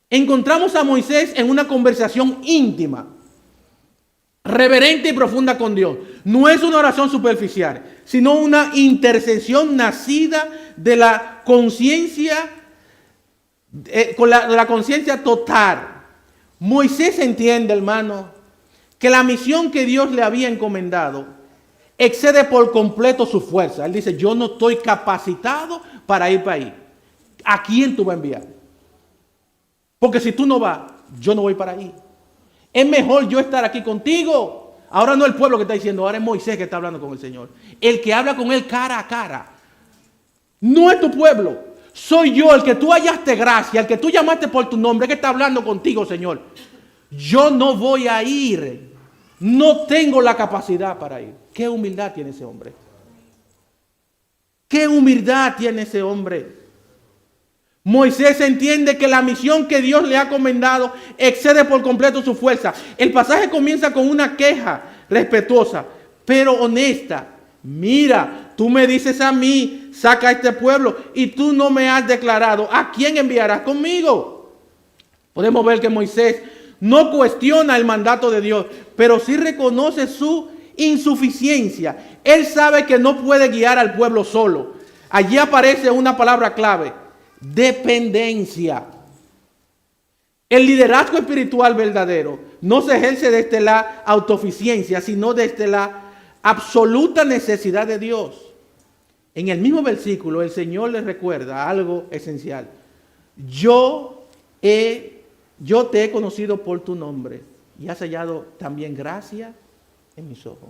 encontramos a Moisés en una conversación íntima, reverente y profunda con Dios. No es una oración superficial, sino una intercesión nacida de la conciencia, con la conciencia total. Moisés entiende, hermano, que la misión que Dios le había encomendado excede por completo su fuerza. Él dice, yo no estoy capacitado para ir para ahí. ¿A quién tú vas a enviar? Porque si tú no vas, yo no voy para ahí. Es mejor yo estar aquí contigo. Ahora no el pueblo que está diciendo, ahora es Moisés que está hablando con el Señor. El que habla con él cara a cara. No es tu pueblo. Soy yo, el que tú hallaste gracia, el que tú llamaste por tu nombre, que está hablando contigo, Señor. Yo no voy a ir. No tengo la capacidad para ir. ¿Qué humildad tiene ese hombre? ¿Qué humildad tiene ese hombre? Moisés entiende que la misión que Dios le ha encomendado excede por completo su fuerza. El pasaje comienza con una queja respetuosa, pero honesta. Mira, tú me dices a mí, saca a este pueblo, y tú no me has declarado a quién enviarás conmigo. Podemos ver que Moisés no cuestiona el mandato de Dios, pero sí reconoce su insuficiencia. Él sabe que no puede guiar al pueblo solo. Allí aparece una palabra clave: dependencia. El liderazgo espiritual verdadero no se ejerce desde la autosuficiencia, sino desde la absoluta necesidad de Dios. En el mismo versículo, el Señor les recuerda algo esencial. Yo te he conocido por tu nombre y has hallado también gracia en mis ojos.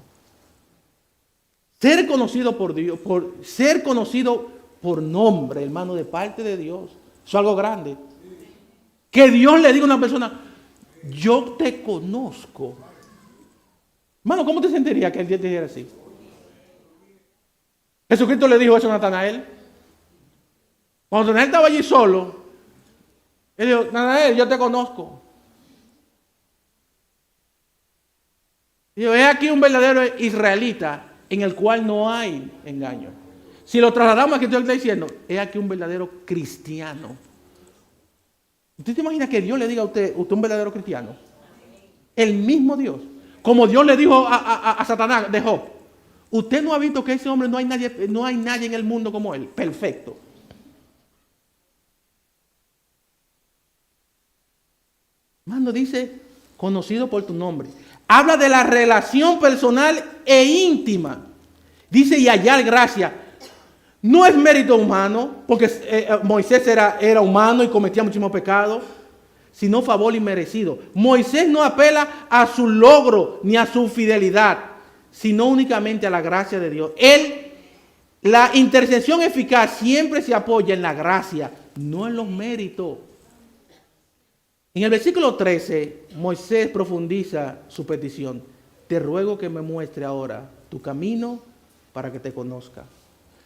Ser conocido por Dios, ser conocido por nombre, hermano, de parte de Dios, es algo grande. Que Dios le diga a una persona, yo te conozco. Hermano, ¿cómo te sentirías que el Dios te dijera así? Jesucristo le dijo eso a Natanael. Cuando Natanael estaba allí solo, Él dijo, Natanael, yo te conozco. Dijo, es aquí un verdadero israelita en el cual no hay engaño. Si lo trasladamos a que usted está diciendo, es aquí un verdadero cristiano. ¿Usted se imagina que Dios le diga a usted es un verdadero cristiano? El mismo Dios. Como Dios le dijo a Satanás de Job. Usted no ha visto que ese hombre no hay nadie en el mundo como él. Perfecto. Mano dice, conocido por tu nombre. Habla de la relación personal e íntima. Dice, y hallar gracia. No es mérito humano, porque Moisés era humano y cometía muchísimos pecados, sino favor inmerecido. Moisés no apela a su logro ni a su fidelidad, sino únicamente a la gracia de Dios. La intercesión eficaz siempre se apoya en la gracia, no en los méritos. En el versículo 13, Moisés profundiza su petición. Te ruego que me muestre ahora tu camino para que te conozca.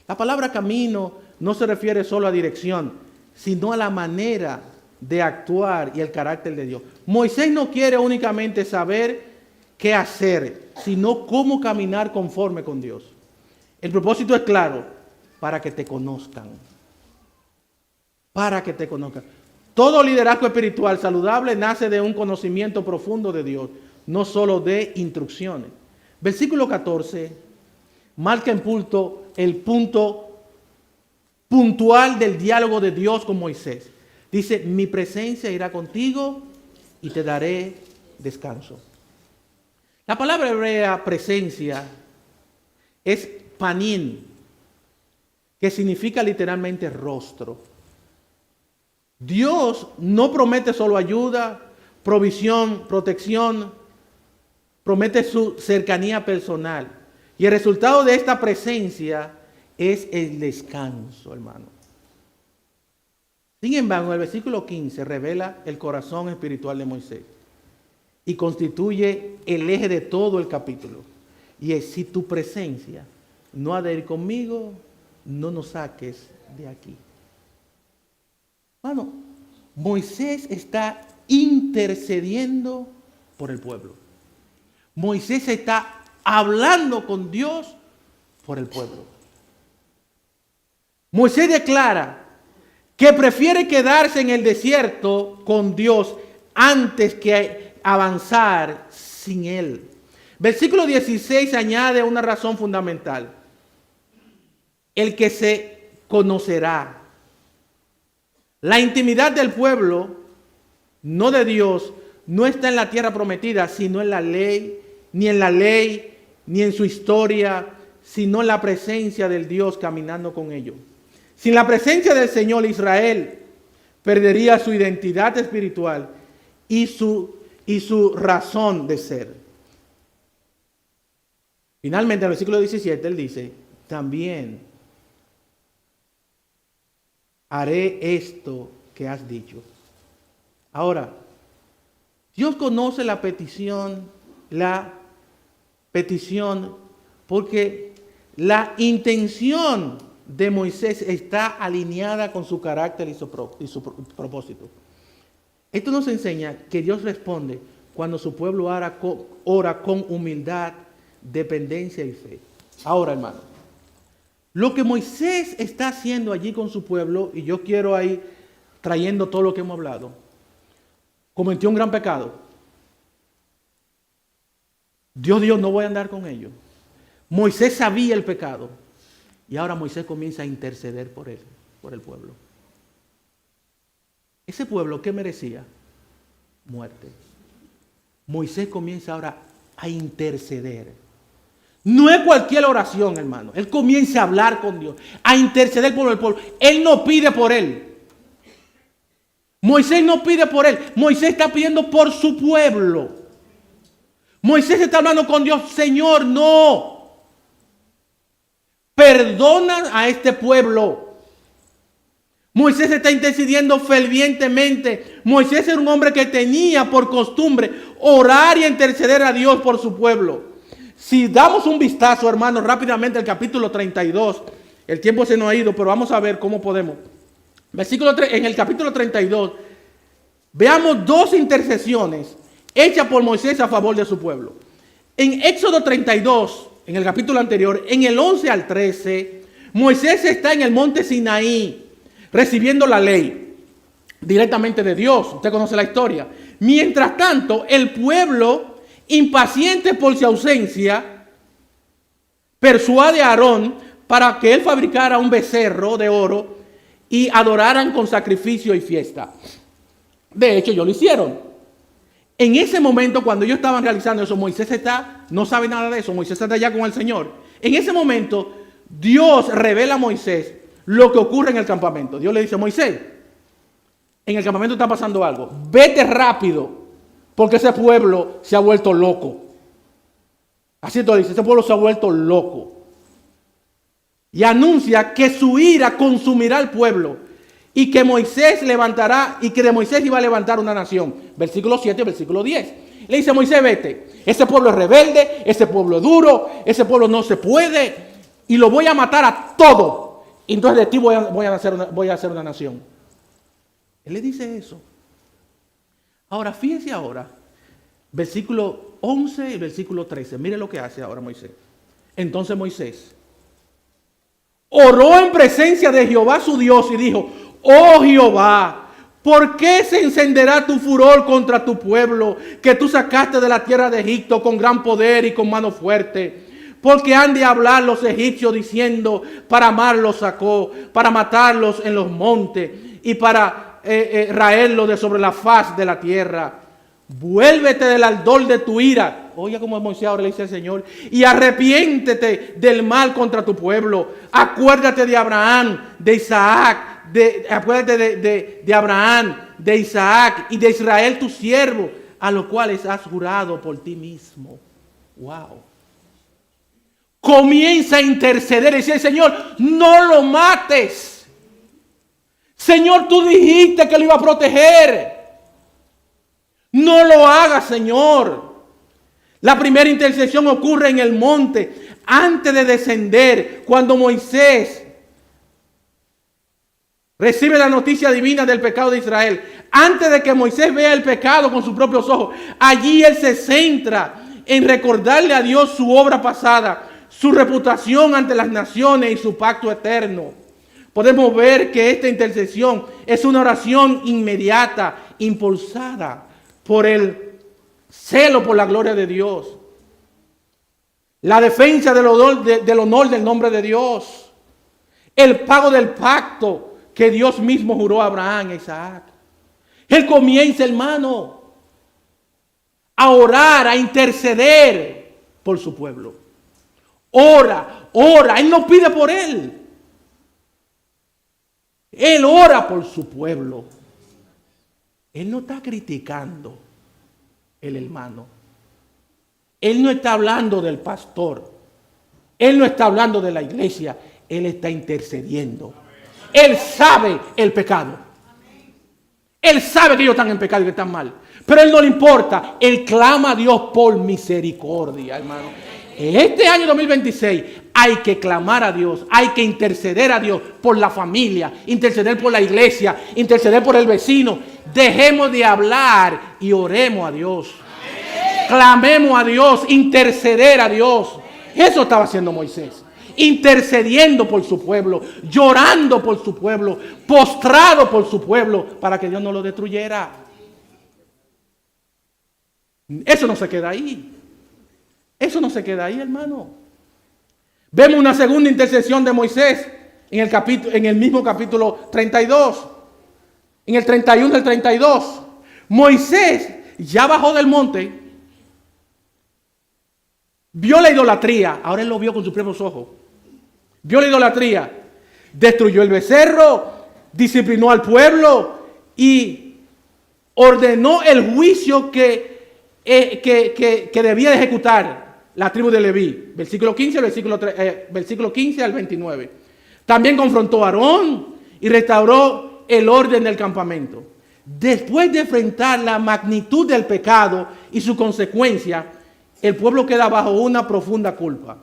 La palabra camino no se refiere solo a dirección, sino a la manera de actuar y el carácter de Dios. Moisés no quiere únicamente saber qué hacer, sino cómo caminar conforme con Dios. El propósito es claro, para que te conozcan. Para que te conozcan. Todo liderazgo espiritual saludable nace de un conocimiento profundo de Dios, no solo de instrucciones. Versículo 14 marca el punto puntual del diálogo de Dios con Moisés. Dice, mi presencia irá contigo y te daré descanso. La palabra hebrea presencia es panim, que significa literalmente rostro. Dios no promete solo ayuda, provisión, protección, promete su cercanía personal. Y el resultado de esta presencia es el descanso, hermano. Sin embargo, el versículo 15 revela el corazón espiritual de Moisés y constituye el eje de todo el capítulo. Y es, si tu presencia no ha de ir conmigo, no nos saques de aquí. Hermano, Moisés está intercediendo por el pueblo. Moisés está hablando con Dios por el pueblo. Moisés declara que prefiere quedarse en el desierto con Dios antes que avanzar sin Él. Versículo 16 añade una razón fundamental. El que se conocerá. La intimidad del pueblo, no de Dios, no está en la tierra prometida, sino en la ley, ni en su historia, sino en la presencia del Dios caminando con ellos. Sin la presencia del Señor, Israel perdería su identidad espiritual y su razón de ser. Finalmente, en el versículo 17, él dice, también haré esto que has dicho. Ahora, Dios conoce la petición porque la intención de Moisés está alineada con su carácter y su propósito. Esto nos enseña que Dios responde cuando su pueblo ora con humildad, dependencia y fe. Ahora, hermano, lo que Moisés está haciendo allí con su pueblo, y yo quiero ahí trayendo todo lo que hemos hablado, cometió un gran pecado. Dios dijo, no voy a andar con ellos. Moisés sabía el pecado. Y ahora Moisés comienza a interceder por él, por el pueblo. Ese pueblo, ¿qué merecía? Muerte. Moisés comienza ahora a interceder. No es cualquier oración, hermano. Él comienza a hablar con Dios, a interceder por el pueblo. Él no pide por él. Moisés no pide por él. Moisés está pidiendo por su pueblo. Moisés está hablando con Dios. Señor, no. Perdona a este pueblo. Moisés está intercediendo fervientemente. Moisés era un hombre que tenía por costumbre orar y interceder a Dios por su pueblo. Si damos un vistazo, hermanos, rápidamente al capítulo 32, el tiempo se nos ha ido, pero vamos a ver cómo podemos. En el capítulo 32, Veamos dos intercesiones hechas por Moisés a favor de su pueblo. En Éxodo 32, en el capítulo anterior, en el 11 al 13, Moisés está en el monte Sinaí recibiendo la ley directamente de Dios. Usted conoce la historia. Mientras tanto, el pueblo, impaciente por su ausencia, persuade a Aarón para que él fabricara un becerro de oro y adoraran con sacrificio y fiesta. De hecho, ellos lo hicieron. En ese momento, cuando ellos estaban realizando eso, Moisés no sabe nada de eso. Moisés está allá con el Señor. En ese momento, Dios revela a Moisés lo que ocurre en el campamento. Dios le dice: Moisés, en el campamento está pasando algo. Vete rápido, porque ese pueblo se ha vuelto loco. Así todo dice: ese pueblo se ha vuelto loco. Y anuncia que su ira consumirá al pueblo y que Moisés levantará, y que de Moisés iba a levantar una nación. Versículo 7, versículo 10. Le dice: Moisés, vete. Ese pueblo es rebelde, ese pueblo es duro, ese pueblo no se puede, y lo voy a matar a todo. Y entonces de ti voy a hacer una nación. Él le dice eso. Ahora, fíjese ahora, versículo 11 y versículo 13. Mire lo que hace ahora Moisés. Entonces Moisés oró en presencia de Jehová su Dios y dijo: oh Jehová, ¿por qué se encenderá tu furor contra tu pueblo que tú sacaste de la tierra de Egipto con gran poder y con mano fuerte? Porque han de hablar los egipcios diciendo: para mar los sacó, para matarlos en los montes y para raerlos de sobre la faz de la tierra. Vuélvete del ardor de tu ira. Oiga como Moisés ahora le dice al Señor: y arrepiéntete del mal contra tu pueblo. Acuérdate de Abraham, de Isaac, acuérdate de Abraham, de Isaac y de Israel tu siervo, a los cuales has jurado por ti mismo. Wow. Comienza a interceder y dice: Señor, no lo mates. Señor, tú dijiste que lo iba a proteger. No lo hagas, Señor. La primera intercesión ocurre en el monte, antes de descender, cuando Moisés recibe la noticia divina del pecado de Israel. Antes de que Moisés vea el pecado con sus propios ojos, allí él se centra en recordarle a Dios su obra pasada, su reputación ante las naciones y su pacto eterno. Podemos ver que esta intercesión es una oración inmediata, impulsada por el celo por la gloria de Dios, la defensa del honor del nombre de Dios, el pago del pacto que Dios mismo juró a Abraham e Isaac. Él comienza, hermano, a orar, a interceder por su pueblo. Ora, él no pide por él. Él ora por su pueblo. Él no está criticando el hermano. Él no está hablando del pastor. Él no está hablando de la iglesia. Él está intercediendo. Él sabe el pecado. Él sabe que ellos están en pecado y que están mal. Pero a él no le importa. Él clama a Dios por misericordia, hermano. En este año 2026 hay que clamar a Dios, hay que interceder a Dios por la familia, interceder por la iglesia, interceder por el vecino. Dejemos de hablar y oremos a Dios. Clamemos a Dios, interceder a Dios. Eso estaba haciendo Moisés. Intercediendo por su pueblo, llorando por su pueblo, postrado por su pueblo, para que Dios no lo destruyera. Eso no se queda ahí. Eso no se queda ahí, hermano. Vemos una segunda intercesión de Moisés en el mismo capítulo 32. En el 31 al 32. Moisés ya bajó del monte, vio la idolatría. Ahora él lo vio con sus propios ojos. Vio la idolatría. Destruyó el becerro, disciplinó al pueblo y ordenó el juicio que debía de ejecutar la tribu de Leví, versículo 15, versículo 15 al 29. También confrontó a Aarón y restauró el orden del campamento. Después de enfrentar la magnitud del pecado y su consecuencia, el pueblo queda bajo una profunda culpa.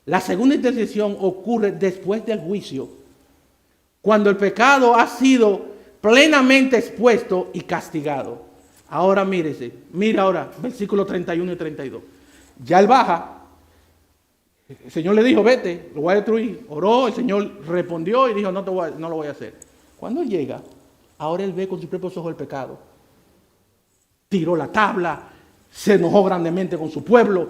La segunda intercesión ocurre después del juicio, cuando el pecado ha sido plenamente expuesto y castigado. Ahora mira ahora, versículos 31 y 32. Ya él baja. El Señor le dijo, vete, lo voy a destruir. Oró, el Señor respondió y dijo, no lo voy a hacer. Cuando él llega, ahora él ve con sus propios ojos el pecado. Tiró la tabla, se enojó grandemente con su pueblo,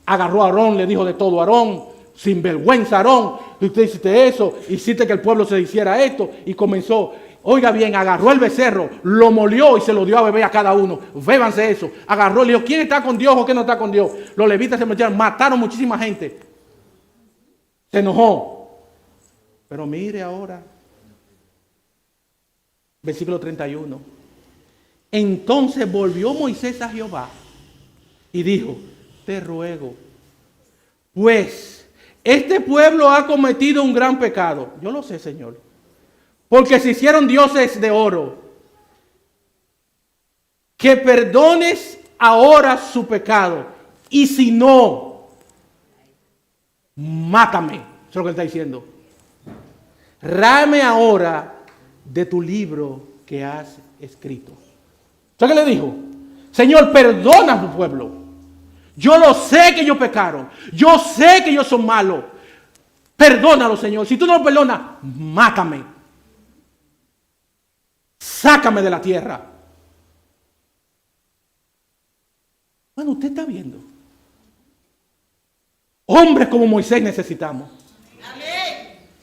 agarró a Aarón, le dijo de todo a Aarón, sinvergüenza Aarón, usted hiciste eso, hiciste que el pueblo se hiciera esto, y comenzó, oiga bien, agarró el becerro, lo molió y se lo dio a beber a cada uno, bébanse eso, agarró, le dijo, ¿quién está con Dios o quién no está con Dios? Los levitas se metieron, mataron muchísima gente, se enojó, pero mire ahora, versículo 31. Entonces volvió Moisés a Jehová y dijo, te ruego, pues este pueblo ha cometido un gran pecado. Yo lo sé, Señor, porque se hicieron dioses de oro. Que perdones ahora su pecado, y si no, mátame. Eso es lo que él está diciendo. Ráeme ahora de tu libro que has escrito. ¿Sabes qué le dijo? Señor, perdona a tu pueblo. Yo lo sé que ellos pecaron. Yo sé que ellos son malos. Perdónalo, Señor. Si tú no lo perdonas, mátame. Sácame de la tierra. Bueno, usted está viendo. Hombres como Moisés necesitamos.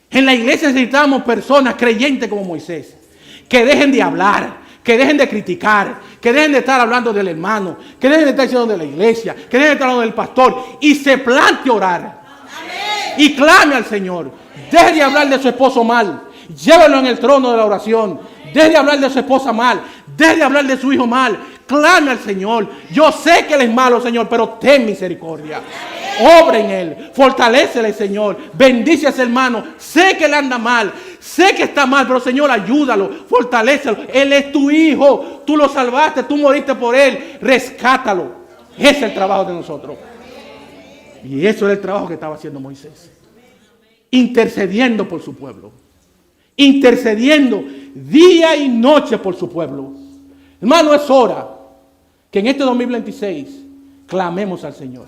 En la iglesia necesitamos personas creyentes como Moisés. Que dejen de hablar. Que dejen de criticar, que dejen de estar hablando del hermano, que dejen de estar diciendo de la iglesia, que dejen de estar hablando del pastor y se plante a orar. Amén. Y clame al Señor. Deje de hablar de su esposo mal, llévelo en el trono de la oración. Deje de hablar de su esposa mal, deje de hablar de su hijo mal. Clame al Señor. Yo sé que Él es malo, Señor, pero ten misericordia. Obra en él, fortalécele, Señor, bendice a ese hermano, sé que él anda mal, sé que está mal, pero Señor, ayúdalo, fortalécelo, él es tu hijo, tú lo salvaste, tú moriste por él, rescátalo. Ese es el trabajo de nosotros. Y eso era el trabajo que estaba haciendo Moisés, intercediendo por su pueblo, intercediendo día y noche por su pueblo. Hermano, es hora que en este 2026 clamemos al Señor.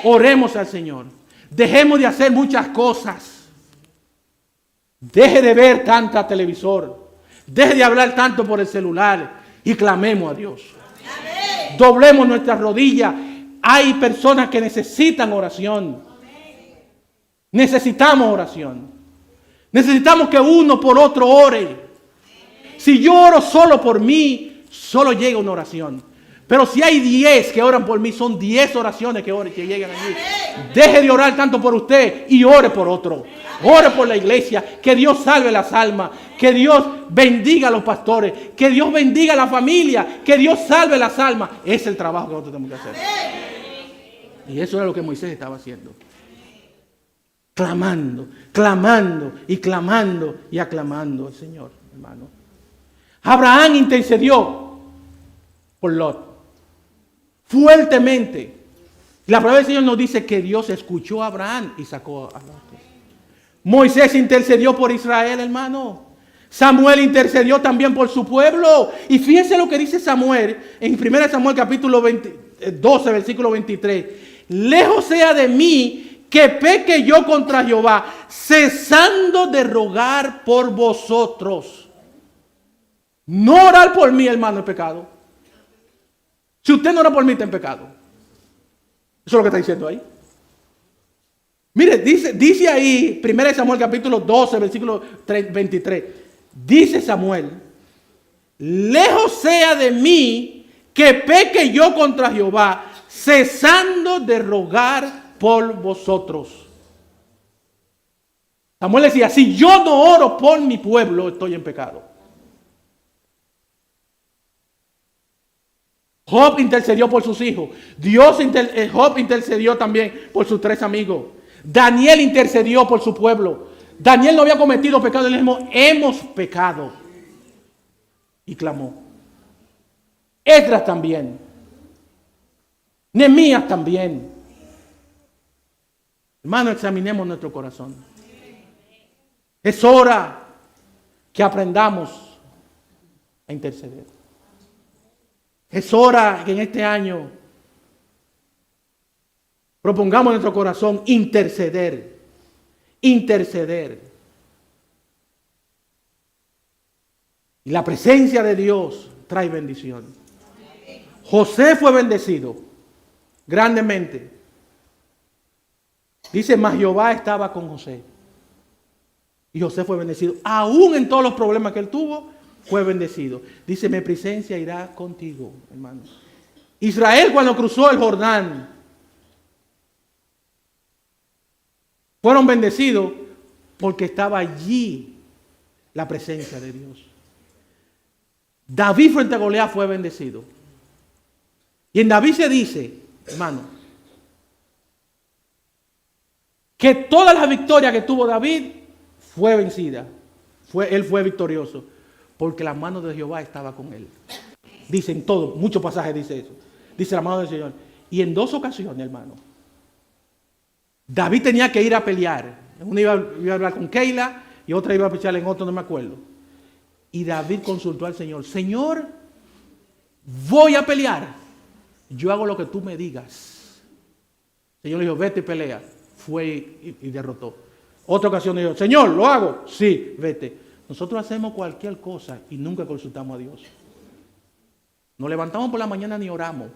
Oremos al Señor. Dejemos de hacer muchas cosas. Deje de ver tanta televisor. Deje de hablar tanto por el celular. Y clamemos a Dios. Amén. Doblemos nuestras rodillas. Hay personas que necesitan oración. Necesitamos oración. Necesitamos que uno por otro ore. Si yo oro solo por mí, solo llega una oración. Pero si hay 10 que oran por mí, son 10 oraciones que llegan a mí. Deje de orar tanto por usted y ore por otro. Ore por la iglesia, que Dios salve las almas, que Dios bendiga a los pastores, que Dios bendiga a la familia, que Dios salve las almas. Ese es el trabajo que nosotros tenemos que hacer. Y eso era lo que Moisés estaba haciendo. Clamando, clamando y clamando y aclamando al Señor, hermano. Abraham intercedió por Lot. Fuertemente. La palabra del Señor nos dice que Dios escuchó a Abraham y sacó a Lot. Moisés intercedió por Israel, hermano. Samuel intercedió también por su pueblo. Y fíjense lo que dice Samuel en 1 Samuel capítulo 12, versículo 23. Lejos sea de mí que peque yo contra Jehová, cesando de rogar por vosotros. No orar por mí, hermano, es pecado. Si usted no ora por mí, está en pecado. Eso es lo que está diciendo ahí. Mire, dice ahí, 1 Samuel capítulo 12, versículo 23. Dice Samuel, lejos sea de mí que peque yo contra Jehová, cesando de rogar por vosotros. Samuel decía, si yo no oro por mi pueblo, estoy en pecado. Job intercedió por sus hijos. Job intercedió también por sus 3 amigos. Daniel intercedió por su pueblo. Daniel no había cometido pecado. Él mismo, hemos pecado. Y clamó. Esdras también. Nehemías también. Hermano, examinemos nuestro corazón. Es hora que aprendamos a interceder. Es hora que en este año propongamos en nuestro corazón interceder. Interceder. Y la presencia de Dios trae bendición. José fue bendecido grandemente. Dice, mas Jehová estaba con José. Y José fue bendecido. Aún en todos los problemas que él tuvo, fue bendecido. Dice, mi presencia irá contigo, hermanos. Israel cuando cruzó el Jordán, fueron bendecidos porque estaba allí la presencia de Dios. David frente a Goliat fue bendecido. Y en David se dice, hermano, que todas las victorias que tuvo David fue vencida. Él fue victorioso. Porque la mano de Jehová estaba con él. Dicen todos, muchos pasajes dice eso. Dice la mano del Señor. Y en 2 ocasiones, hermano, David tenía que ir a pelear. Una iba a hablar con Keila y otra iba a pelear en otro, no me acuerdo. Y David consultó al Señor. Señor, voy a pelear. Yo hago lo que tú me digas. El Señor le dijo, vete y pelea. Fue y derrotó. Otra ocasión dijo, Señor, ¿lo hago? Sí, vete. Nosotros hacemos cualquier cosa y nunca consultamos a Dios. Nos levantamos por la mañana ni oramos.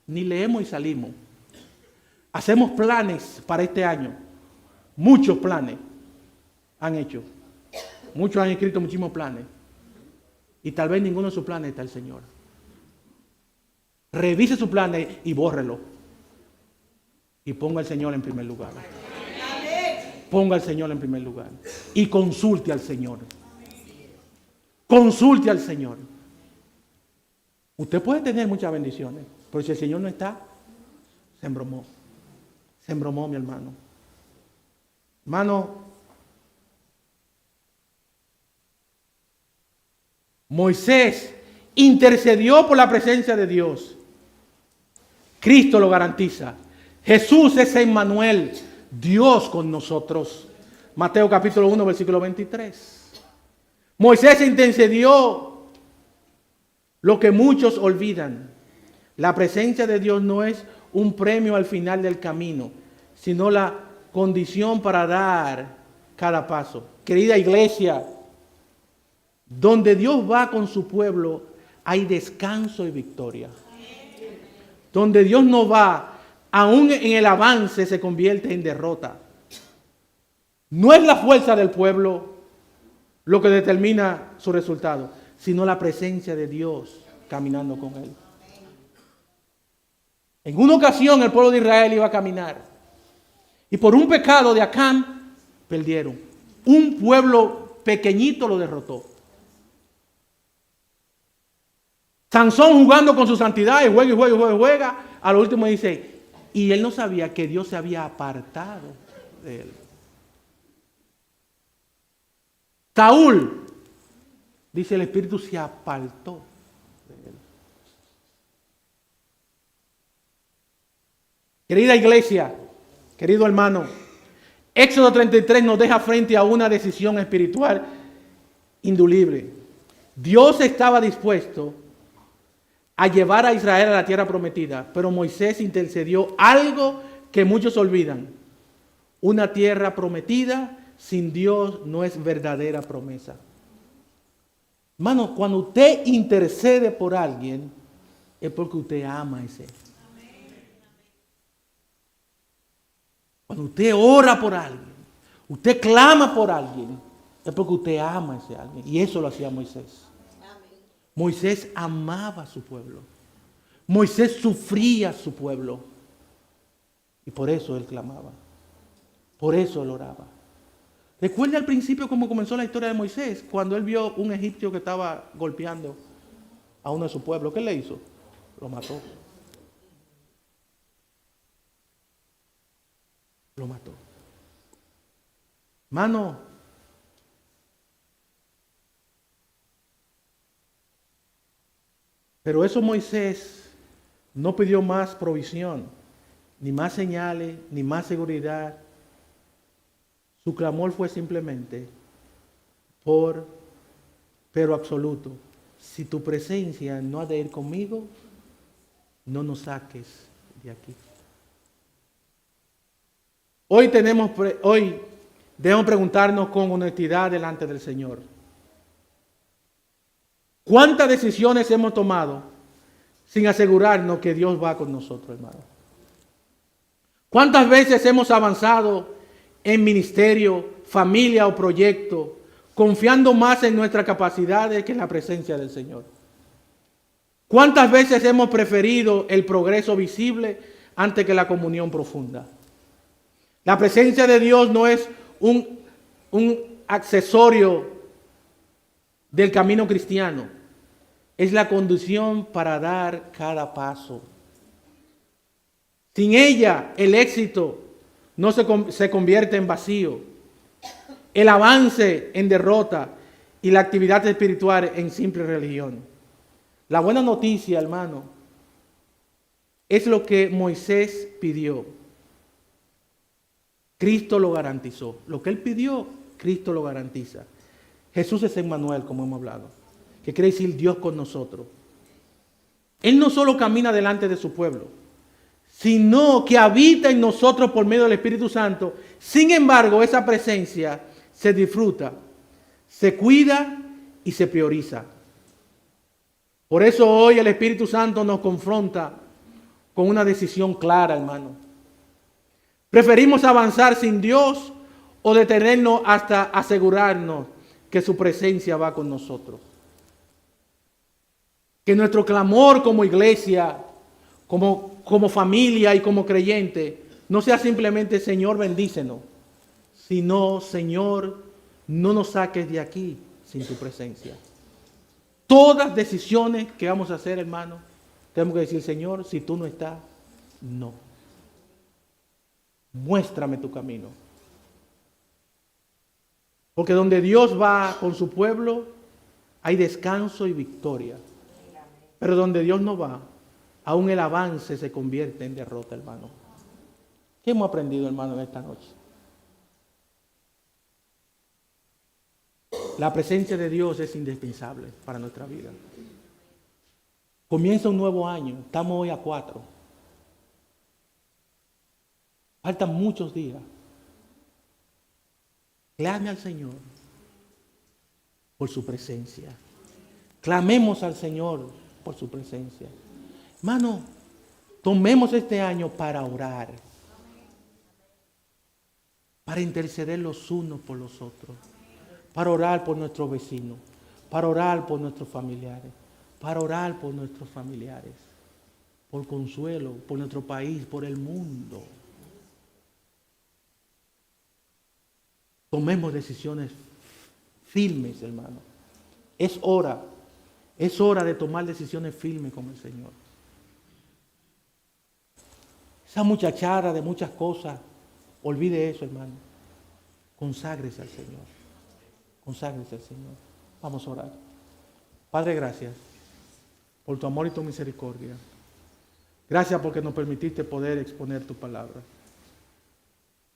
Ni leemos y salimos. Hacemos planes para este año. Muchos planes han hecho. Muchos han escrito muchísimos planes. Y tal vez ninguno de sus planes está el Señor. Revise sus planes y bórrelo. Y ponga al Señor en primer lugar. Ponga al Señor en primer lugar. Y consulte al Señor. Consulte al Señor. Usted puede tener muchas bendiciones, pero si el Señor no está, se embromó. Se embromó, mi hermano. Hermano, Moisés intercedió por la presencia de Dios. Cristo lo garantiza. Jesús es Emmanuel, Dios con nosotros. Mateo capítulo 1, versículo 23. Moisés intercedió lo que muchos olvidan. La presencia de Dios no es un premio al final del camino, sino la condición para dar cada paso. Querida iglesia, donde Dios va con su pueblo, hay descanso y victoria. Donde Dios no va, aún en el avance se convierte en derrota. No es la fuerza del pueblo lo que determina su resultado, sino la presencia de Dios caminando con él. En una ocasión el pueblo de Israel iba a caminar y por un pecado de Acán perdieron. Un pueblo pequeñito lo derrotó. Sansón jugando con su santidad y juega. A lo último dice, y él no sabía que Dios se había apartado de él. Saúl, dice el Espíritu, se apartó de él. Querida iglesia, querido hermano, Éxodo 33 nos deja frente a una decisión espiritual indudable. Dios estaba dispuesto a llevar a Israel a la tierra prometida, pero Moisés intercedió algo que muchos olvidan. Una tierra prometida sin Dios no es verdadera promesa. Hermano, cuando usted intercede por alguien, es porque usted ama a ese. Cuando usted ora por alguien, usted clama por alguien, es porque usted ama a ese alguien. Y eso lo hacía Moisés. Moisés amaba a su pueblo. Moisés sufría a su pueblo. Y por eso él clamaba. Por eso él oraba. Recuerda al principio cómo comenzó la historia de Moisés, cuando él vio un egipcio que estaba golpeando a uno de su pueblo. ¿Qué le hizo? Lo mató. Lo mató. Hermano, pero eso Moisés no pidió más provisión, ni más señales, ni más seguridad. Su clamor fue simplemente pero absoluto, si tu presencia no ha de ir conmigo, no nos saques de aquí. Hoy debemos preguntarnos con honestidad delante del Señor. ¿Cuántas decisiones hemos tomado sin asegurarnos que Dios va con nosotros, hermano? ¿Cuántas veces hemos avanzado en ministerio, familia o proyecto, confiando más en nuestras capacidades que en la presencia del Señor? ¿Cuántas veces hemos preferido el progreso visible antes que la comunión profunda? La presencia de Dios no es un accesorio del camino cristiano. Es la condición para dar cada paso. Sin ella, el éxito no se convierte en vacío. El avance en derrota y la actividad espiritual en simple religión. La buena noticia, hermano, es lo que Moisés pidió. Cristo lo garantizó. Lo que él pidió, Cristo lo garantiza. Jesús es Emmanuel, como hemos hablado, que quiere decir Dios con nosotros. Él no solo camina delante de su pueblo, sino que habita en nosotros por medio del Espíritu Santo. Sin embargo, esa presencia se disfruta, se cuida y se prioriza. Por eso hoy el Espíritu Santo nos confronta con una decisión clara, hermano. ¿Preferimos avanzar sin Dios o detenernos hasta asegurarnos que su presencia va con nosotros? Que nuestro clamor como iglesia, como familia y como creyente, no sea simplemente Señor, bendícenos, sino Señor, no nos saques de aquí sin tu presencia. Todas decisiones que vamos a hacer, hermano, tenemos que decir, Señor, si tú no estás, no. Muéstrame tu camino. Porque donde Dios va con su pueblo, hay descanso y victoria. Pero donde Dios no va, aún el avance se convierte en derrota, hermano. ¿Qué hemos aprendido, hermano, en esta noche? La presencia de Dios es indispensable para nuestra vida. Comienza un nuevo año. Estamos hoy a 4. Faltan muchos días. Clame al Señor por su presencia. Clamemos al Señor por su presencia. Hermano, tomemos este año para orar, para interceder los unos por los otros, para orar por nuestros vecinos, para orar por nuestros familiares, para orar por nuestros familiares, por consuelo, por nuestro país, por el mundo. Tomemos decisiones firmes, hermano. Es hora de tomar decisiones firmes con el Señor. Esa muchachada de muchas cosas, olvide eso, hermano. Conságrese al Señor. Conságrese al Señor. Vamos a orar. Padre, gracias por tu amor y tu misericordia. Gracias porque nos permitiste poder exponer tu palabra.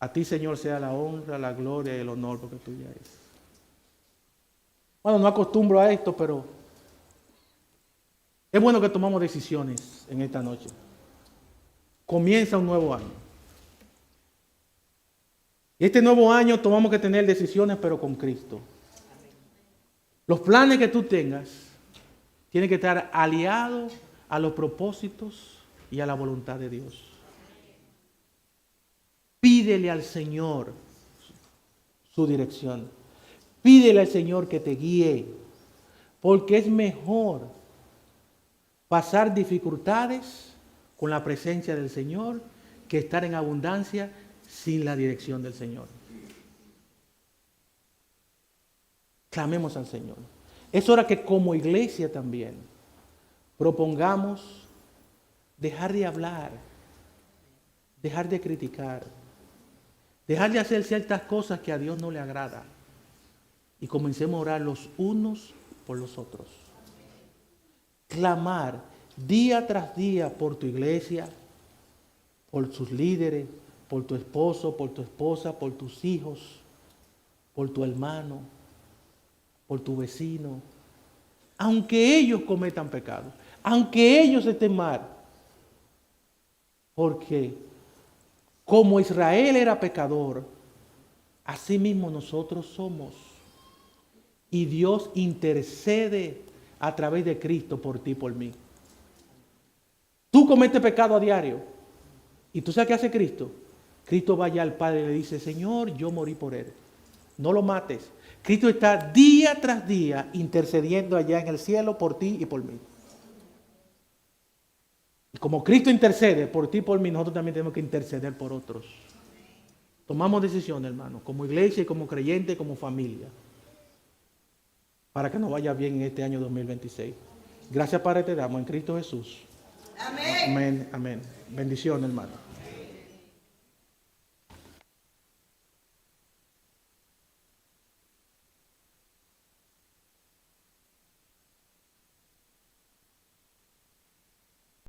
A ti, Señor, sea la honra, la gloria y el honor porque tuya es. Bueno, no acostumbro a esto, pero es bueno que tomamos decisiones en esta noche. Comienza un nuevo año. Y este nuevo año tomamos que tener decisiones, pero con Cristo. Los planes que tú tengas tienen que estar aliados a los propósitos y a la voluntad de Dios. Pídele al Señor su dirección. Pídele al Señor que te guíe, porque es mejor pasar dificultades con la presencia del Señor que estar en abundancia sin la dirección del Señor. Clamemos al Señor. Es hora que como iglesia también propongamos dejar de hablar, dejar de criticar, dejar de hacer ciertas cosas que a Dios no le agrada y comencemos a orar los unos por los otros. Clamar día tras día por tu iglesia, por sus líderes, por tu esposo, por tu esposa, por tus hijos, por tu hermano, por tu vecino. aunque ellos cometan pecado, aunque ellos estén mal. Porque como Israel era pecador, así mismo nosotros somos. Y Dios intercede a través de Cristo por ti y por mí. Tú cometes pecado a diario. ¿Y tú sabes qué hace Cristo? Cristo va allá al Padre y le dice, Señor, yo morí por él. No lo mates. Cristo está día tras día intercediendo allá en el cielo por ti y por mí. Y como Cristo intercede por ti y por mí, nosotros también tenemos que interceder por otros. Tomamos decisiones, hermano, como iglesia, como creyente, como familia, para que nos vaya bien en este año 2026. Gracias, Padre, te damos en Cristo Jesús. Amén. Amén. Amén. Bendiciones, hermano.